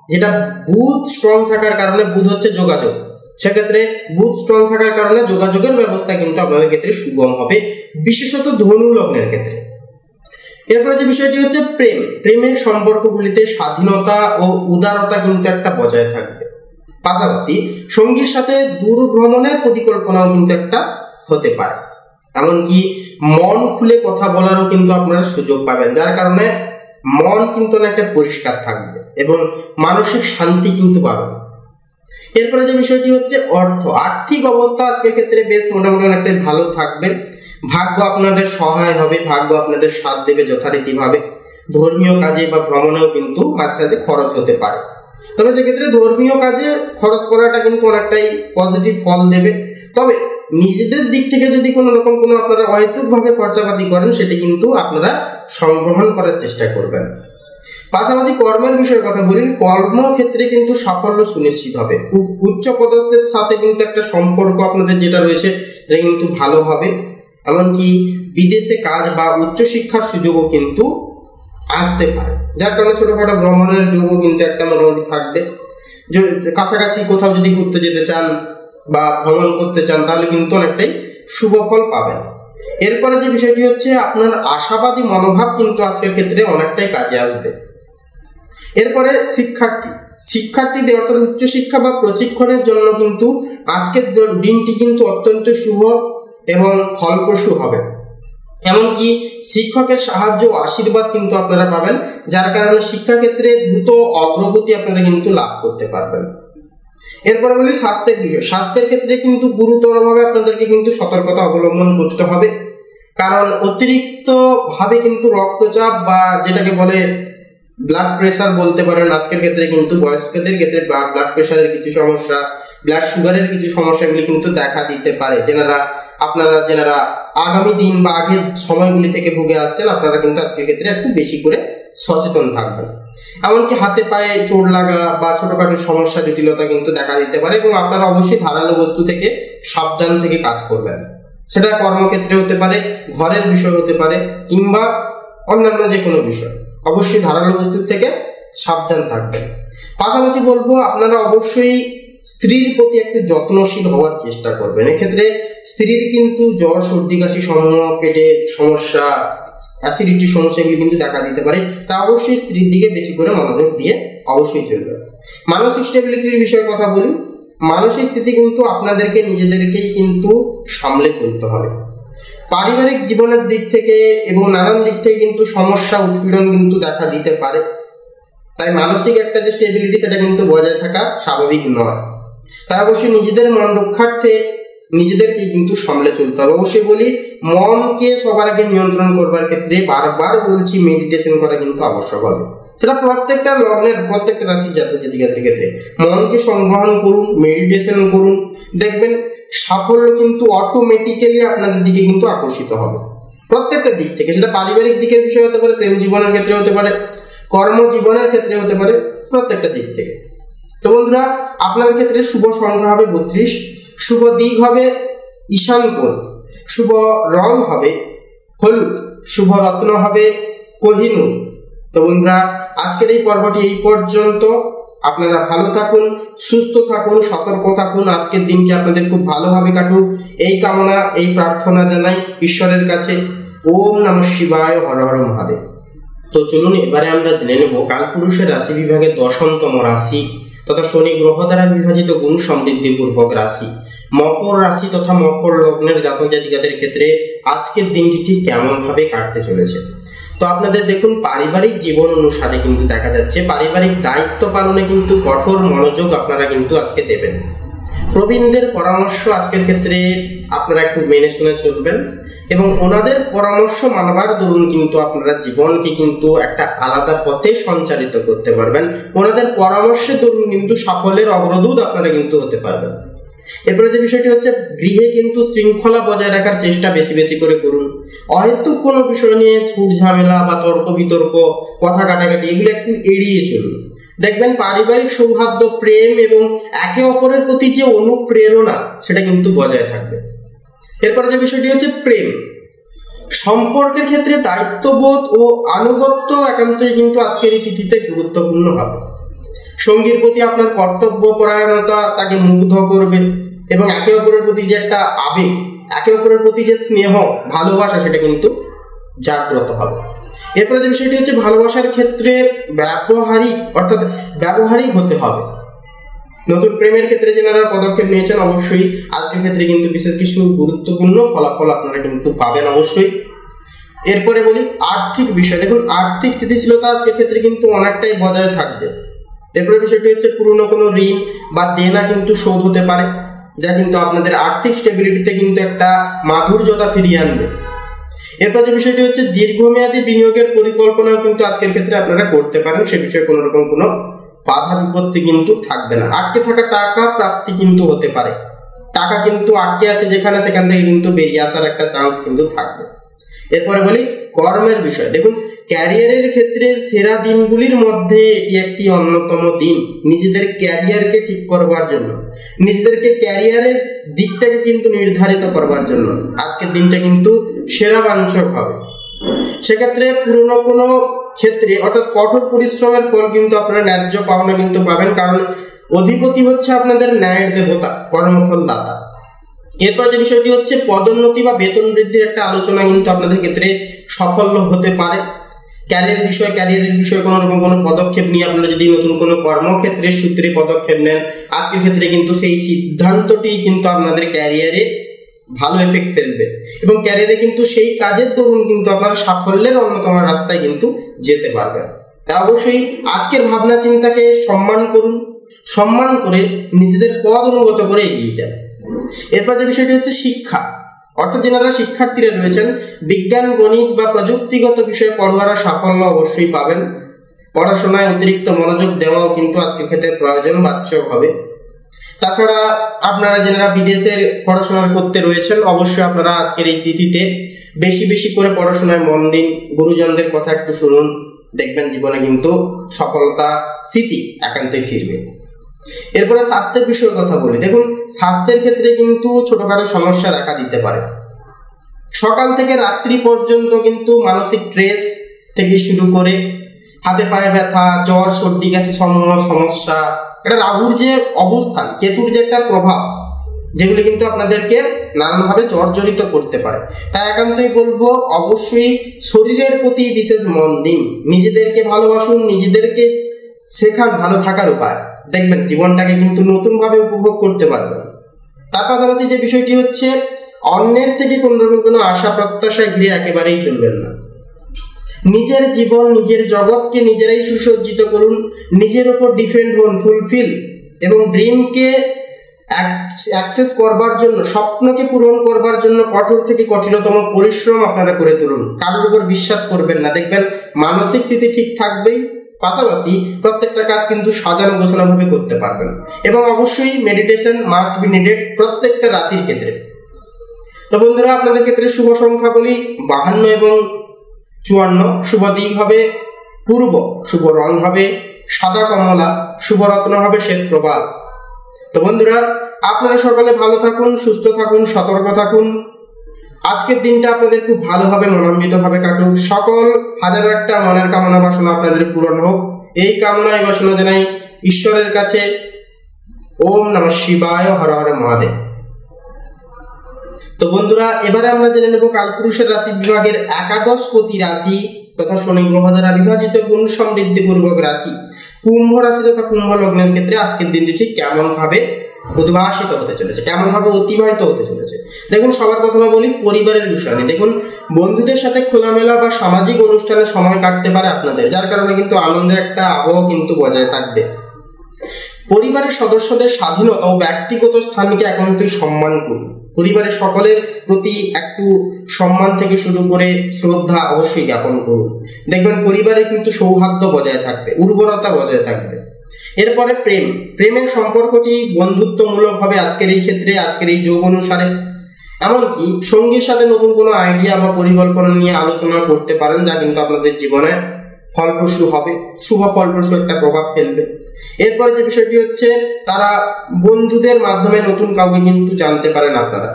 যেটা বুধ স্ট্রং থাকার কারণে, বুধ হচ্ছে যোগাযোগ, সেক্ষেত্রে বুধ স্ট্রং থাকার কারণে যোগাযোগের ব্যবস্থা কিন্তু আপনাদের ক্ষেত্রে সুগম হবে, বিশেষত ধনু লগ্নের ক্ষেত্রে। এরপরে যে বিষয়টি হচ্ছে প্রেমের সম্পর্কগুলিতে স্বাধীনতা ও উদারতা কিন্তু একটা বজায় থাকবে। পাশাপাশি সঙ্গীর সাথে দূর ভ্রমণের পরিকল্পনাও কিন্তু একটা হতে পারে, এমনকি মন খুলে কথা বলারও কিন্তু আপনারা সুযোগ পাবেন, যার কারণে মন কিন্তু অনেকটা পরিষ্কার থাকবে এবং মানসিক শান্তি কিন্তু পাবেন। এরপরে যে বিষয়টি হচ্ছে আর্থিক অবস্থা আজকের ক্ষেত্রে বেশ মোটামুটি অনেকটাই ভালো থাকবে। ভাগ্য আপনাদের সহায় হবে, ভাগ্য আপনাদের সাথ দেবে যথারীতিভাবে। ধর্মীয় কাজে বা ভ্রমণেও কিন্তু মাঝে সাথে খরচ হতে পারে, তবে সেক্ষেত্রে ধর্মীয় কাজে খরচ করাটা কিন্তু অনেকটাই পজিটিভ ফল দেবে। তবে নিজেদের দিক থেকে যদি কোনো রকম কোনো আপনারা অহেতুকভাবে খরচাপাতি করেন, সেটি কিন্তু আপনারা সংগ্রহণ করার চেষ্টা করবেন। পাশাপাশি কর্মের বিষয়ে কথা বলি, কর্মক্ষেত্রে কিন্তু সাফল্য সুনিশ্চিত হবে। উচ্চ পদস্থের সাথে কিন্তু একটা সম্পর্ক আপনাদের যেটা রয়েছে এটা কিন্তু ভালো হবে, এমনকি বিদেশে কাজ বা উচ্চশিক্ষার সুযোগও কিন্তু আসতে পারে, যার কারণে ছোটখাটো ভ্রমণের যোগও কিন্তু একটা মোটামুটি থাকবে। কাছাকাছি কোথাও যদি ঘুরতে যেতে চান বা ভ্রমণ করতে চান, তাহলে কিন্তু অনেকটাই শুভ ফল পাবেন। এরপরে যে বিষয়টি হচ্ছে আপনার আশাবাদী মনোভাব কিন্তু আজকের ক্ষেত্রে অনেকটাই কাজে আসবে। এরপরে শিক্ষার্থীদের অর্থাৎ উচ্চশিক্ষা বা প্রশিক্ষণের জন্য কিন্তু আজকের দিনটি কিন্তু অত্যন্ত শুভ এবং ফলপ্রসূ হবে, এমনকি শিক্ষকের সাহায্য ও আশীর্বাদ কিন্তু আপনারা পাবেন, যার কারণে শিক্ষাক্ষেত্রে দ্রুত অগ্রগতি আপনারা কিন্তু লাভ করতে পারবেন। এরপরে বলি স্বাস্থ্যের বিষয়। স্বাস্থ্যের ক্ষেত্রে কিন্তু গুরুতরভাবে আপনাদেরকে কিন্তু সতর্কতা অবলম্বন করতে হবে, কারণ অতিরিক্ত ভাবে কিন্তু রক্তচাপ বা যেটাকে বলে ব্লাড প্রেসার বলতে পারেন, আজকের ক্ষেত্রে কিন্তু বয়স্কদের ক্ষেত্রে ব্লাড প্রেসারের কিছু সমস্যা, ব্লাড সুগারের কিছু সমস্যাগুলি কিন্তু দেখা দিতে পারে। যারা আগামী দিন বা আগের সময়গুলি থেকে ভুগে আসছেন, আপনারা কিন্তু আজকের ক্ষেত্রে একটু বেশি করে সচেতন থাকবেন। এমনকি হাতে পায়ে চোট লাগা বা ছোটখাটো সমস্যা জটিলতা কিন্তু দেখা দিতে পারে, এবং আপনারা অবশ্যই ধারালো বস্তু থেকে সাবধান থেকে কাজ করবেন। সেটা কর্মক্ষেত্রে হতে পারে, ঘরের বিষয় হতে পারে, কিংবা অন্যান্য যে কোনো বিষয়। অবশ্যই ধারালো বস্তুর থেকে সাবধান থাকবেন। পাশাপাশি বলবো আপনারা অবশ্যই স্ত্রীর প্রতি একটু যত্নশীল হওয়ার চেষ্টা করবেন। এক্ষেত্রে স্ত্রীর কিন্তু জ্বর, সর্দি, কাশি সমূহ, পেটের সমস্যা, অ্যাসিডিটির সমস্যা এগুলি কিন্তু দেখা দিতে পারে, তা অবশ্যই স্ত্রীর দিকে বেশি করে মনোযোগ দিয়ে অবশ্যই চলবে। মানসিক স্টেবিলিটির বিষয়ে কথা বলি। মানসিক স্থিতি কিন্তু আপনাদেরকে নিজেদেরকেই কিন্তু সামলে চলতে হবে। পারিবারিক জীবনের দিক থেকে এবং নানান দিক থেকে কিন্তু সমস্যা, উৎপীড়ন কিন্তু দেখা দিতে পারে, তাই মানসিক একটা যে স্টেবিলিটি সেটা কিন্তু বজায় থাকা স্বাভাবিক নয়। তাই অবশ্যই নিজেদের মন রক্ষার্থে নিজেদেরকে কিন্তু সামলে চলতে হবে। অবশ্যই বলি, মনকে সবার আগে নিয়ন্ত্রণ করবার ক্ষেত্রে বারবার বলছি মেডিটেশন করা কিন্তু আবশ্যক হবে। সেটা প্রত্যেকটা লগ্নের প্রত্যেকটা রাশির জাতক জাতিকাদের ক্ষেত্রে মনকে সংগ্রহণ করুন, মেডিটেশন করুন, দেখবেন সাফল্য কিন্তু অটোমেটিক্যালি আপনাদের দিকে কিন্তু আকর্ষিত হবে প্রত্যেকটা দিক থেকে। সেটা পারিবারিক দিকের বিষয় হতে পারে, প্রেম জীবনের ক্ষেত্রে হতে পারে, কর্মজীবনের ক্ষেত্রে হতে পারে, প্রত্যেকটা দিক থেকে। তো বন্ধুরা, আপনার ক্ষেত্রে শুভ সংখ্যা হবে 32, শুভ দিক হবে ঈশান কোণ, শুভ রং হবে হলুদ, শুভ রত্ন হবে কোহিনূর। তো বন্ধুরা, আজকের এই পর্বটি এই পর্যন্ত। আপনারা ভালো থাকুন, সুস্থ থাকুন, সতর্ক থাকুন। আজকের দিনটি আপনাদের খুব ভালোভাবে কাটুক, এই কামনা, এই প্রার্থনা জানাই ঈশ্বরের কাছে। ওম নমঃ শিবায়, হর হর মহাদেব। তো চলুন এবারে আমরা জেনে নেব কালপুরুষের রাশি বিভাগের 10তম রাশি তথা শনি গ্রহ দ্বারা বিভাজিত গুণ সমৃদ্ধিপূর্বক রাশি মকর রাশি তথা মকর লগ্নের জাতক জাতিকাদের ক্ষেত্রে আজকের দিনটি ঠিক কেমন ভাবে কাটতে চলেছে। তো আপনাদের দেখুন, পারিবারিক জীবন অনুসারে কিন্তু দেখা যাচ্ছে পারিবারিক দায়িত্ব পালনে কিন্তু কঠোর মনোযোগ আপনারা কিন্তু আজকে দেবেন। প্রবীণদের পরামর্শ আজকের ক্ষেত্রে আপনারা একটু মেনে শুনে চলবেন, এবং ওনাদের পরামর্শ মানবার দরুন কিন্তু আপনারা জীবনকে কিন্তু একটা আলাদা পথে সঞ্চালিত করতে পারবেন। ওনাদের পরামর্শের দরুন কিন্তু সাফল্যের অগ্রদূত আপনারা কিন্তু হতে পারবেন। এরপরে যে বিষয়টি হচ্ছে, গৃহে কিন্তু শৃঙ্খলা বজায় রাখার চেষ্টা বেশি বেশি করে করুন। অহেতুক কোনো বিষয় নিয়ে ছুট ঝামেলা বা তর্ক বিতর্ক, কথা কাটাকাটি এগুলো একটু এড়িয়ে চলুন। দেখবেন পারিবারিক সৌহার্দ্য, প্রেম এবং একে অপরের প্রতি যে অনুপ্রেরণা সেটা কিন্তু বজায় থাকবে। এরপরে যে বিষয়টি হচ্ছে প্রেম সম্পর্কের ক্ষেত্রে দায়িত্ববোধ ও আনুগত্য একান্তই কিন্তু আজকের এই তিথিতে গুরুত্বপূর্ণ হবে। সঙ্গীর প্রতি আপনার কর্তব্য পরায়ণতা তাকে মুগ্ধ করবে, এবং একে অপরের প্রতি যে একটা আবেগ, একে অপরের প্রতি যে স্নেহ, ভালোবাসা সেটা কিন্তু জাগ্রত হবে। এরপরে যে বিষয়টি হচ্ছে ভালোবাসার ক্ষেত্রে ব্যবহারিক হতে হবে। নতুন প্রেমের ক্ষেত্রে যারা পদক্ষেপ নিয়েছেন অবশ্যই আজকের ক্ষেত্রে কিন্তু বিশেষ কিছু গুরুত্বপূর্ণ ফলাফল আপনারা কিন্তু পাবেন অবশ্যই। এরপরে বলি আর্থিক বিষয়। দেখুন আর্থিক স্থিতিশীলতা আজকের ক্ষেত্রে কিন্তু অনেকটাই বজায় থাকবে। এরপরে বিষয়টি হচ্ছে পুরনো কোনো ঋণ বা দেনা কিন্তু শোধ হতে পারে, যা কিন্তু আপনাদের আর্থিক স্টেবিলিটিতে কিন্তু একটা মাধুর্যতা ফিরিয়ে আনবে। এরপর যে বিষয়টি হচ্ছে দীর্ঘমেয়াদী বিনিয়োগের পরিকল্পনাও কিন্তু আজকের ক্ষেত্রে আপনারা করতে পারেন, সে বিষয়ে কোনো রকম কোনো বাধা বিপত্তি কিন্তু থাকবে না। আটকে থাকা টাকা প্রাপ্তি কিন্তু হতে পারে, টাকা কিন্তু আটকে আছে যেখানে সেখান থেকে কিন্তু বেরিয়ে আসার একটা চান্স কিন্তু থাকবে। এরপরে বলি কর্মের বিষয়। দেখুন ক্যারিয়ারের ক্ষেত্রে সেরা দিনগুলির মধ্যে এটি একটি অন্যতম দিন। নিজেদের ক্যারিয়ারকে ঠিক করবার জন্য, নিজেদেরকে ক্যারিয়ারের দিকটাকে কিন্তু নির্ধারিত করবার জন্য আজকের দিনটা কিন্তু সেরা বাঞ্ছক হবে। সেক্ষেত্রে পুরনো কোনো ক্ষেত্রে অর্থাৎ কঠোর পরিশ্রমের ফল কিন্তু আপনারা ন্যায্য পাওনা কিন্তু পাবেন, কারণ অধিপতি হচ্ছে আপনাদের ন্যায়ের দেবতা, কর্মফল দাতা। এরপর যে বিষয়টি হচ্ছে পদোন্নতি বা বেতন বৃদ্ধির একটা আলোচনা কিন্তু আপনাদের ক্ষেত্রে সফল হতে পারে। ক্যারিয়ারের বিষয়ে কোনো রকম কোনো পদক্ষেপ নিয়ে আপনারা যদি নতুন কোনো কর্মক্ষেত্রের সূত্রে পদক্ষেপ নেন, আজকের ক্ষেত্রে কিন্তু সেই সিদ্ধান্তটি কিন্তু আপনাদের ক্যারিয়ারে ভালো এফেক্ট ফেলবে এবং ক্যারিয়ারে কিন্তু সেই কাজের দরুন কিন্তু আপনারা সাফল্যের অন্যতম রাস্তায় কিন্তু যেতে পারবেন। তাই অবশ্যই আজকের ভাবনা চিন্তাকে সম্মান করুন, সম্মান করে নিজেদের পদ অনুগত করে এগিয়ে যান। এরপর যে বিষয়টি হচ্ছে শিক্ষা, অর্থাৎ যারা শিক্ষার্থীরা রয়েছেন বিজ্ঞান, গণিত বা প্রযুক্তিগত বিষয়ে পড়ুয়ারা সাফল্য অবশ্যই পাবেন। পড়াশোনায় অতিরিক্ত মনোযোগ দেওয়াও কিন্তু আজকের ক্ষেত্রে প্রয়োজন বাচ্চক হবে। তাছাড়া আপনারা যারা বিদেশের পড়াশোনা করতে রয়েছেন অবশ্যই আপনারা আজকের এই তিথিতে বেশি বেশি করে পড়াশোনায় মন দিন, গুরুজনদের কথা একটু শুনুন, দেখবেন জীবনে কিন্তু সফলতা স্মৃতি একান্তই ফিরবে। এরপরে স্বাস্থ্যের বিষয়ে কথা বলি। দেখুন স্বাস্থ্যের ক্ষেত্রে কিন্তু ছোটখাটো সমস্যা দেখা দিতে পারে। সকাল থেকে রাত্রি পর্যন্ত কিন্তু মানসিক স্ট্রেস থেকে শুরু করে হাতে পায়ে ব্যথা, জ্বর, সর্দি, কাশি সমূহ সমস্যা, এটা রাহুর যে অবস্থান, কেতুর যে একটা প্রভাব, যেগুলি কিন্তু আপনাদেরকে নানানভাবে জর্জরিত করতে পারে। তাই একান্তই বলবো অবশ্যই শরীরের প্রতি বিশেষ মন দিন, নিজেদেরকে ভালোবাসুন, নিজেদেরকে শেখান ভালো থাকার উপায়, দেখবেন জীবনটাকে কিন্তু নতুন ভাবে উপভোগ করতে পারবেন। তার পাশাপাশি যে বিষয়টি হচ্ছে অন্যের থেকে কোন রকম কোনো আশা প্রত্যাশা ঘিরে একেবারেই চলবেন না। নিজের জীবন, নিজের জগৎকে নিজেরাই সুসজ্জিত করুন, নিজের উপর ডিপেন্ড হন, ফুলফিল এবং ড্রিমকে অ্যাক্সেস করবার জন্য, স্বপ্নকে পূরণ করবার জন্য কঠোর থেকে কঠিনতম পরিশ্রম আপনারা করে তুলুন। কারোর উপর বিশ্বাস করবেন না, দেখবেন মানসিক স্থিতি ঠিক থাকবেই, পাশাপাশি প্রত্যেকটা কাজ কিন্তু সাজানো গোছানো ভাবে করতে পারবেন। এবং অবশ্যই মেডিটেশন মাস্ট বি নিডেড প্রত্যেকটা রাশির ক্ষেত্রে। তো বন্ধুরা আপনাদের ক্ষেত্রে শুভ সংখ্যা বলি 52 এবং 54, শুভ দিক হবে পূর্ব, শুভ রং হবে সাদা কমলা, শুভ রত্ন হবে শ্বেত প্রবাল। তো বন্ধুরা আপনারা সকলে ভালো থাকুন, সুস্থ থাকুন, সতর্ক থাকুন। আজকের দিনটা আপনাদের খুব ভালোভাবে মনোনীত ভাবে কাটুক। সকল হাজারো একটা মনের কামনা বাসনা আপনাদের পূরণ হোক, এই কামনা এই বাসনা জানাই ঈশ্বরের কাছে। ওম নমঃ শিবায়, হর হর মহাদেব। তো বন্ধুরা এবারে আমরা জেনে নেব কালপুরুষের রাশি বিভাগের একাদশ পতি রাশি তথা শনি গ্রহ দ্বারা বিভাজিত গুণ সমৃদ্ধি পূর্বক রাশি কুম্ভ রাশি তথা কুম্ভ লগ্নের ক্ষেত্রে আজকের দিনটি ঠিক কেমন ভাবে উদ্ভাসিত হতে চলেছে, কেমন ভাবে অতিবাহিত হতে চলেছে। দেখুন সবার প্রথমে বলি পরিবারের বিষয় নিয়ে। দেখুন বন্ধুদের সাথে খোলামেলা বা সামাজিক অনুষ্ঠানে সময় কাটতে পারে আপনাদের, যার কারণে কিন্তু আনন্দের একটা আবহাওয়া কিন্তু বজায় থাকবে। পরিবারের সদস্যদের স্বাধীনতা ও ব্যক্তিগত স্থানকে একান্তই সম্মান করুন। পরিবারের সকলের প্রতি একটু সম্মান থেকে শুরু করে শ্রদ্ধা অবশ্যই জ্ঞাপন করুন, দেখবেন পরিবারে কিন্তু সৌহার্দ্য বজায় থাকবে, উর্বরতা বজায় থাকবে। এরপরে প্রেমের সম্পর্কটি বন্ধুত্বমূলক হবে আজকের এই ক্ষেত্রে, আজকের এই যোগ অনুসারে। এমনকি সঙ্গীর সাথে নতুন কোনো আইডিয়া বা পরিকল্পনা নিয়ে আলোচনা করতে পারেন, যা কিন্তু আপনাদের জীবনে ফলপ্রসূ হবে, শুভ ফলপ্রসূ একটা প্রভাব ফেলবে। এরপরে যে বিষয়টি হচ্ছে তারা বন্ধুদের মাধ্যমে নতুন কাউকে কিন্তু জানতে পারেন আপনারা।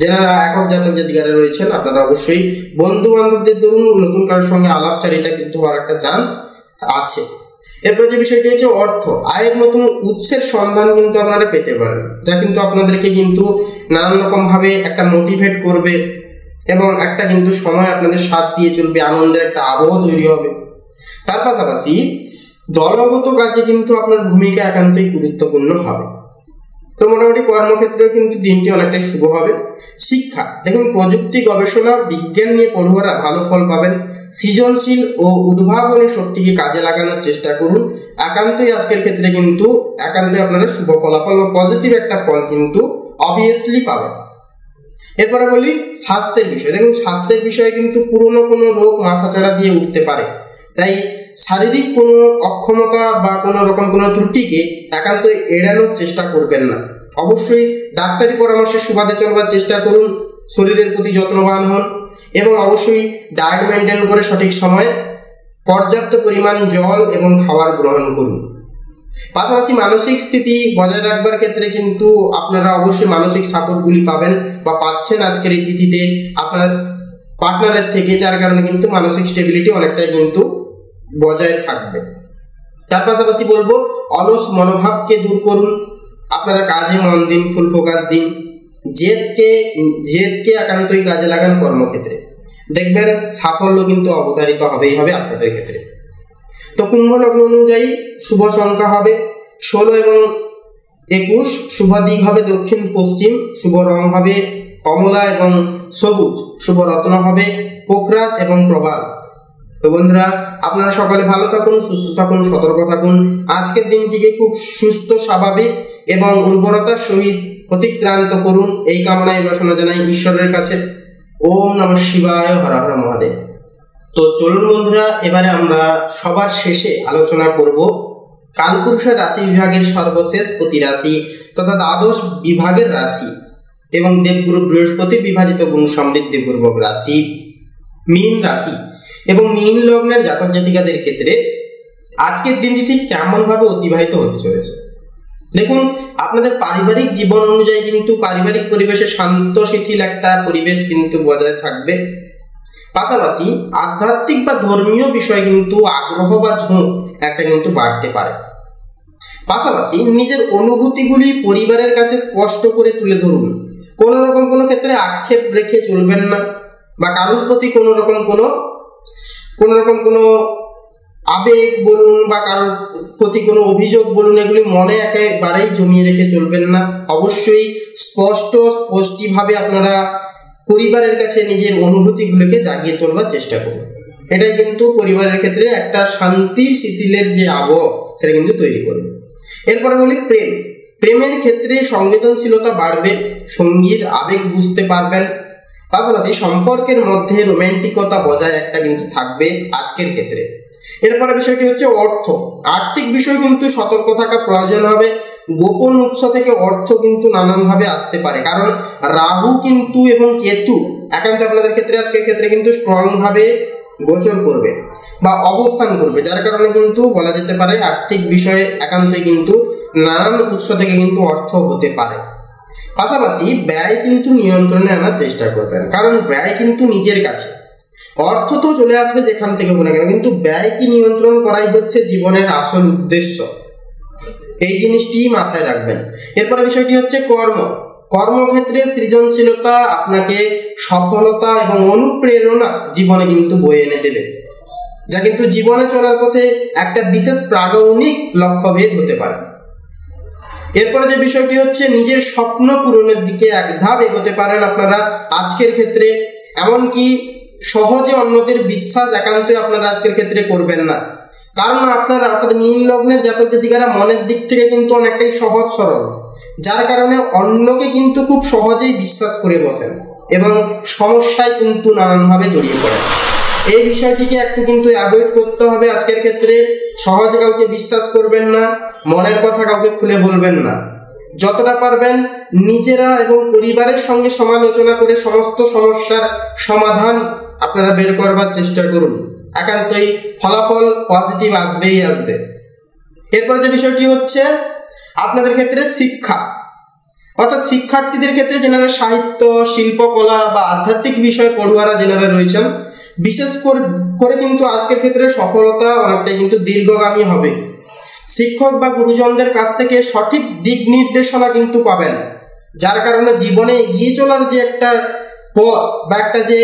যারা একক জাতক জাতিকারা রয়েছেন আপনারা অবশ্যই বন্ধু বান্ধবদের দরুন নতুন কারোর সঙ্গে আলাপচারিতা কিন্তু হওয়ার একটা চান্স আছে। এরপর যে বিষয়টি হচ্ছে অর্থ আয়ের নতুন উৎসের সন্ধান কিন্তু আপনারা পেতে পারেন, যা কিন্তু আপনাদেরকে কিন্তু নানান রকম ভাবে একটা মোটিভেট করবে এবং একটা কিন্তু সময় আপনাদের সাথ দিয়ে চলবে, আনন্দের একটা আবহ তৈরি হবে। তার পাশাপাশি দলগত কাজে কিন্তু আপনার ভূমিকা একান্তই গুরুত্বপূর্ণ হবে। তো মোটামুটি কর্মক্ষেত্রেও কিন্তু দিনটি অনেকটাই শুভ হবে। শিক্ষা, দেখুন প্রযুক্তি, গবেষণা, বিজ্ঞান নিয়ে পড়ুয়ারা ভালো ফল পাবেন। সৃজনশীল ও উদ্ভাবনী শক্তিকে কাজে লাগানোর চেষ্টা করুন। একান্তই আজকের ক্ষেত্রে কিন্তু একান্তই আপনারা শুভ ফলাফল বা পজিটিভ একটা ফল কিন্তু অবভিয়াসলি পাবেন। এরপরে বলি স্বাস্থ্যের বিষয়। দেখুন স্বাস্থ্যের বিষয়ে কিন্তু পুরনো কোনো রোগ মাথাচাড়া দিয়ে উঠতে পারে, তাই শারীরিক কোনো অক্ষমতা বা কোনো রকম কোনো ত্রুটিকে একান্ত এড়ানোর চেষ্টা করবেন না। অবশ্যই ডাক্তারি পরামর্শের সুবাদে চলবার চেষ্টা করুন, শরীরের প্রতি যত্নবান হন এবং অবশ্যই ডায়েট মেনটেন করে সঠিক সময়ে পর্যাপ্ত পরিমাণ জল এবং খাবার গ্রহণ করুন। পাশাপাশি মানসিক স্থিতি বজায় রাখবার ক্ষেত্রে কিন্তু আপনারা অবশ্যই মানসিক সাপোর্টগুলি পাবেন বা পাচ্ছেন আজকের এই তিথিতে আপনার পার্টনারের থেকে, যার কারণে কিন্তু মানসিক স্টেবিলিটি অনেকটাই কিন্তু বজায় থাকবে। তার পাশাপাশি বলবো অলস মনোভাবকে দূর করুন, আপনারা কাজে মন দিন, ফুল ফোকাস দিন, জেদকে একান্তই কাজে লাগান কর্মক্ষেত্রে, দেখবেন সাফল্য কিন্তু অবধারিত হবেই হবে আপনাদের ক্ষেত্রে। তো কুম্ভ লগ্ন অনুযায়ী শুভ সংখ্যা হবে 16 এবং 21, শুভ দিক হবে দক্ষিণ পশ্চিম, শুভ রং হবে কমলা এবং সবুজ, শুভ রত্ন হবে পোখরাজ এবং প্রবাল। তো বন্ধুরা, আপনারা সকলে ভালো থাকুন, সুস্থ থাকুন, সতর্ক থাকুন। আজকের দিনটিকে খুব সুস্থ, স্বাভাবিক এবং উর্বরতার সহিত অতিক্রান্ত করুন, এই কামনায় বাসনা জানাই ঈশ্বরের কাছে। ওম নমঃ শিবায়, হর হর মহাদেব। তো চলুন বন্ধুরা, এবারে আমরা সবার শেষে আলোচনা করব কালপুরুষের রাশি বিভাগের সর্বশেষ প্রতি রাশি তথা দ্বাদশ বিভাগের রাশি এবং দেবগুরু বৃহস্পতি বিভাজিত গুণ সমৃদ্ধিপূর্বক রাশি মীন রাশি এবং মীন লগ্নের জাতক জাতিকাদের ক্ষেত্রে আজকের দিনটি ঠিক কেমন ভাবে অতিবাহিত হতে চলেছে। দেখুন, আপনাদের পারিবারিক জীবন অনুযায়ী কিন্তু পারিবারিক পরিবেশে শান্ত শিথিল একটা পরিবেশ কিন্তু বজায় থাকবে। পাশাপাশি আধ্যাত্মিক বা ধর্মীয় বিষয়ে কিন্তু আগ্রহ বা ঝোঁক একটা কিন্তু বাড়তে পারে। পাশাপাশি নিজের অনুভূতিগুলি পরিবারের কাছে স্পষ্ট করে তুলে ধরুন, কোনো রকম কোনো ক্ষেত্রে আক্ষেপ রেখে চলবেন না বা কারোর প্রতি কোনো রকম কোনো আবেগ বলুন বা কারোর প্রতি কোনো অভিযোগ বলুন, এগুলি মনে একেবারেই জমিয়ে রেখে চলবেন না। অবশ্যই স্পষ্টভাবে আপনারা পরিবারের কাছে নিজের অনুভূতিগুলোকে জাগিয়ে তোলবার চেষ্টা করুন। এটাই কিন্তু পরিবারের ক্ষেত্রে একটা শান্তির শিথিলের যে আবহ সেটা কিন্তু তৈরি করবে। এরপরে বলি প্রেমের ক্ষেত্রে সংবেদনশীলতা বাড়বে, সঙ্গীর আবেগ বুঝতে পারবেন। পাশাপাশি সম্পর্কের মধ্যে রোমান্টিকতা বজায় একটা কিন্তু থাকবে আজকের ক্ষেত্রে। এরপরে বিষয়টি হচ্ছে আর্থিক বিষয় কিন্তু সতর্ক থাকা প্রয়োজন হবে। গোপন উৎস থেকে অর্থ কিন্তু নানানভাবে আসতে পারে, কারণ রাহু কিন্তু এবং কেতু একান্ত আপনাদের ক্ষেত্রে আজকের ক্ষেত্রে কিন্তু স্ট্রং ভাবে গোচর করবে বা অবস্থান করবে, যার কারণে কিন্তু বলা যেতে পারে আর্থিক বিষয়ে একান্তই কিন্তু নানান উৎস থেকে কিন্তু অর্থ হতে পারে। পাশাপাশি ব্যয় কিন্তু নিয়ন্ত্রণে আনার চেষ্টা করবেন, কারণ ব্যয় কিন্তু নিজের কাছে, অর্থ তো চলে আসবে যেখান থেকে হোক না কেন, কিন্তু ব্যয় কি নিয়ন্ত্রণ করাই হচ্ছে জীবনের আসল উদ্দেশ্য, এই জিনিসটি মাথায় রাখবেন। এরপরে বিষয়টি হচ্ছে কর্মক্ষেত্রে সৃজনশীলতা আপনাকে সফলতা এবং অনুপ্রেরণা জীবনে কিন্তু বয়ে এনে দেবে, যা কিন্তু জীবনে চলার পথে একটা বিশেষ প্রাগৌণিক লক্ষ্যভেদ হতে পারে। এরপরে যে বিষয়টি হচ্ছে নিজের স্বপ্ন পূরণের দিকে এক ধাপ এগোতে পারেন আপনারা আজকের ক্ষেত্রে। এমনকি সহজে অন্যদের বিশ্বাস একান্তই আপনারা আজকের ক্ষেত্রে করবেন না, কারণ আপনারা অর্থাৎ মীন লগ্নের জাতক জাতিকারা মনের দিক থেকে কিন্তু অনেকটাই সহজ সরল, যার কারণে অন্যকে কিন্তু খুব সহজেই বিশ্বাস করে বসেন এবং সমস্যায় কিন্তু নানানভাবে জড়িয়ে পড়েন। এই বিষয়টিকে একটু কিন্তু অ্যাভয়েড করতে হবে আজকের ক্ষেত্রে। সহজে কাউকে বিশ্বাস করবেন না, মনের কথা কাউকে খুলে বলবেন না। যতটা পারবেন নিজেরা এবং পরিবারের সঙ্গে সমালোচনা করে সমস্ত সমস্যার সমাধান আপনারা বের করবার চেষ্টা করুন, একান্তই ফলাফল পজিটিভ আসবেই আসবে। এরপর যে বিষয়টি হচ্ছে আপনাদের ক্ষেত্রে শিক্ষা, অর্থাৎ শিক্ষার্থীদের ক্ষেত্রে যেনারা সাহিত্য, শিল্পকলা বা আধ্যাত্মিক বিষয় পড়ুয়ারা যেনারা রয়েছেন, বিশেষ করে কিন্তু আজকের ক্ষেত্রে সফলতা অনেকটাই কিন্তু দীর্ঘগামী হবে। শিক্ষক বা গুরুজনদের কাছ থেকে সঠিক দিক নির্দেশনা কিন্তু পাবেন, যার কারণে জীবনে এগিয়ে চলার যে একটা পথ বা একটা যে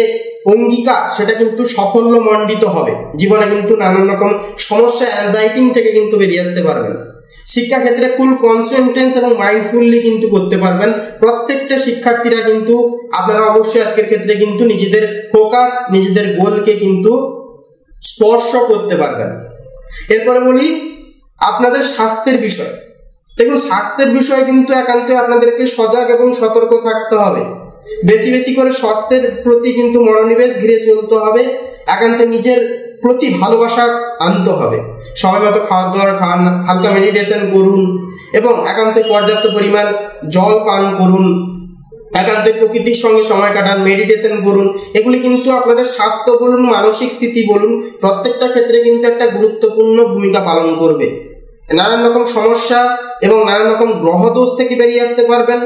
অঙ্গীকার সেটা কিন্তু সাফল্য মণ্ডিত হবে। জীবনে কিন্তু নানান রকম সমস্যা অ্যাংজাইটি থেকে কিন্তু বেরিয়ে আসতে পারবেন। শিক্ষাক্ষেত্রে ফুল কনসেন্ট্রেন্স এবং মাইন্ডফুললি কিন্তু করতে পারবেন। প্রত্যেকটা শিক্ষার্থীরা কিন্তু আপনারা অবশ্যই আজকের ক্ষেত্রে কিন্তু নিজেদের ফোকাস, নিজেদের গোলকে কিন্তু স্পর্শ করতে পারবেন। এরপরে বলি আপনাদের স্বাস্থ্যের বিষয়। দেখুন, স্বাস্থ্যের বিষয়ে কিন্তু একান্তই আপনাদেরকে সজাগ এবং সতর্ক থাকতে হবে। বেশি বেশি করে স্বাস্থ্যের প্রতি কিন্তু মনোনিবেশ ঘিরে চলতে হবে। একান্ত নিজের প্রতি ভালোবাসা আনতে হবে। সময় মতো খাওয়ার দাওয়ার খান, হালকা মেডিটেশন করুন এবং একান্ত পর্যাপ্ত পরিমাণ জল পান করুন। একান্ত প্রকৃতির সঙ্গে সময় কাটান, মেডিটেশন করুন। এগুলি কিন্তু আপনাদের স্বাস্থ্য বলুন, মানসিক স্থিতি বলুন, প্রত্যেকটা ক্ষেত্রে কিন্তু একটা গুরুত্বপূর্ণ ভূমিকা পালন করবে। নানান রকম সমস্যা এবং নানান রকম গ্রহদোষ থেকে বেরিয়ে আসতে পারবেন।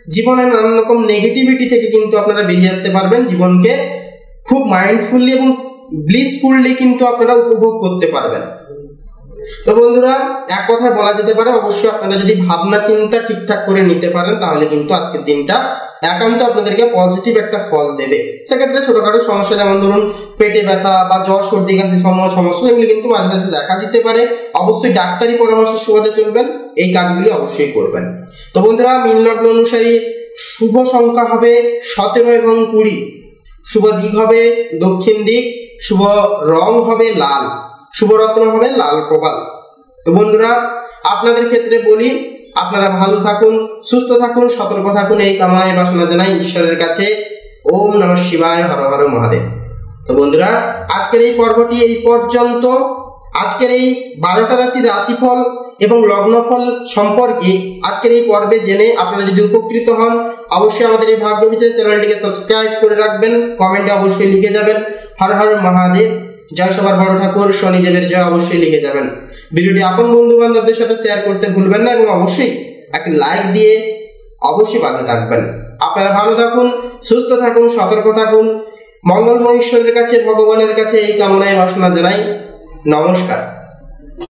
জীবনে নানান রকম নেগেটিভিটি থেকে কিন্তু আপনারা বেরিয়ে আসতে পারবেন। জীবনকে খুব মাইন্ডফুলি এবং ব্লিসফুলি কিন্তু আপনারা উপভোগ করতে পারবেন। তো বন্ধুরা, এক কথায় বলা যেতে পারে অবশ্যই আপনারা যদি ভাবনা চিন্তা ঠিকঠাক করে নিতে পারেন তাহলে কিন্তু আজকের দিনটা একান্ত আপনাদেরকে পজিটিভ একটা ফল দেবে। সেক্ষেত্রে ছোটখাটো সমস্যা যেমন ধরুন পেটে ব্যথা বা জ্বর, সর্দি, কাশি সমস্যা এগুলি কিন্তু মাঝে মাঝে দেখা দিতে পারে। অবশ্যই ডাক্তারি পরামর্শের সুবাদে চলবেন, এই কাজগুলি অবশ্যই করবেন। তো বন্ধুরা, মীন লগ্ন অনুসারী শুভ সংখ্যা হবে 17 এবং 20, শুভ দিক হবে দক্ষিণ দিক, শুভ রং হবে লাল, শুভ রত্ন হবে লাল প্রবাল। তো বন্ধুরা, আপনাদের ক্ষেত্রে বলি আপনারা ভালো থাকুন, সুস্থ থাকুন, সতর্ক থাকুন, এই কামনায় বাসনা জানাই ঈশ্বরের কাছে। ওম নমঃ শিবায়, হর হর মহাদেব। তো বন্ধুরা, আজকের এই পর্বটি এই পর্যন্ত। আজকের এই 12টা রাশির রাশিফল এবং লগ্নফল সম্পর্কে আজকের এই পর্বে জেনে আপনারা যদি উপকৃত হন অবশ্যই আমাদের এই ভাগ্য বিচার চ্যানেলটিকে সাবস্ক্রাইব করে রাখবেন। কমেন্টে অবশ্যই লিখে যাবেন হর হর মহাদেব, জয় সবার বড় ঠাকুর শনিদেবের জয় অবশ্যই লিখে যাবেন। ভিডিওটি আপন বন্ধু বান্ধবদের সাথে শেয়ার করতে ভুলবেন না এবং অবশ্যই একটা লাইক দিয়ে অবশ্যই পাশে থাকবেন। আপনারা ভালো থাকুন, সুস্থ থাকুন, সতর্ক থাকুন। মঙ্গলময় ঈশ্বরের কাছে, ভগবানের কাছে এই কামনায় বাসনা জানাই। নমস্কার।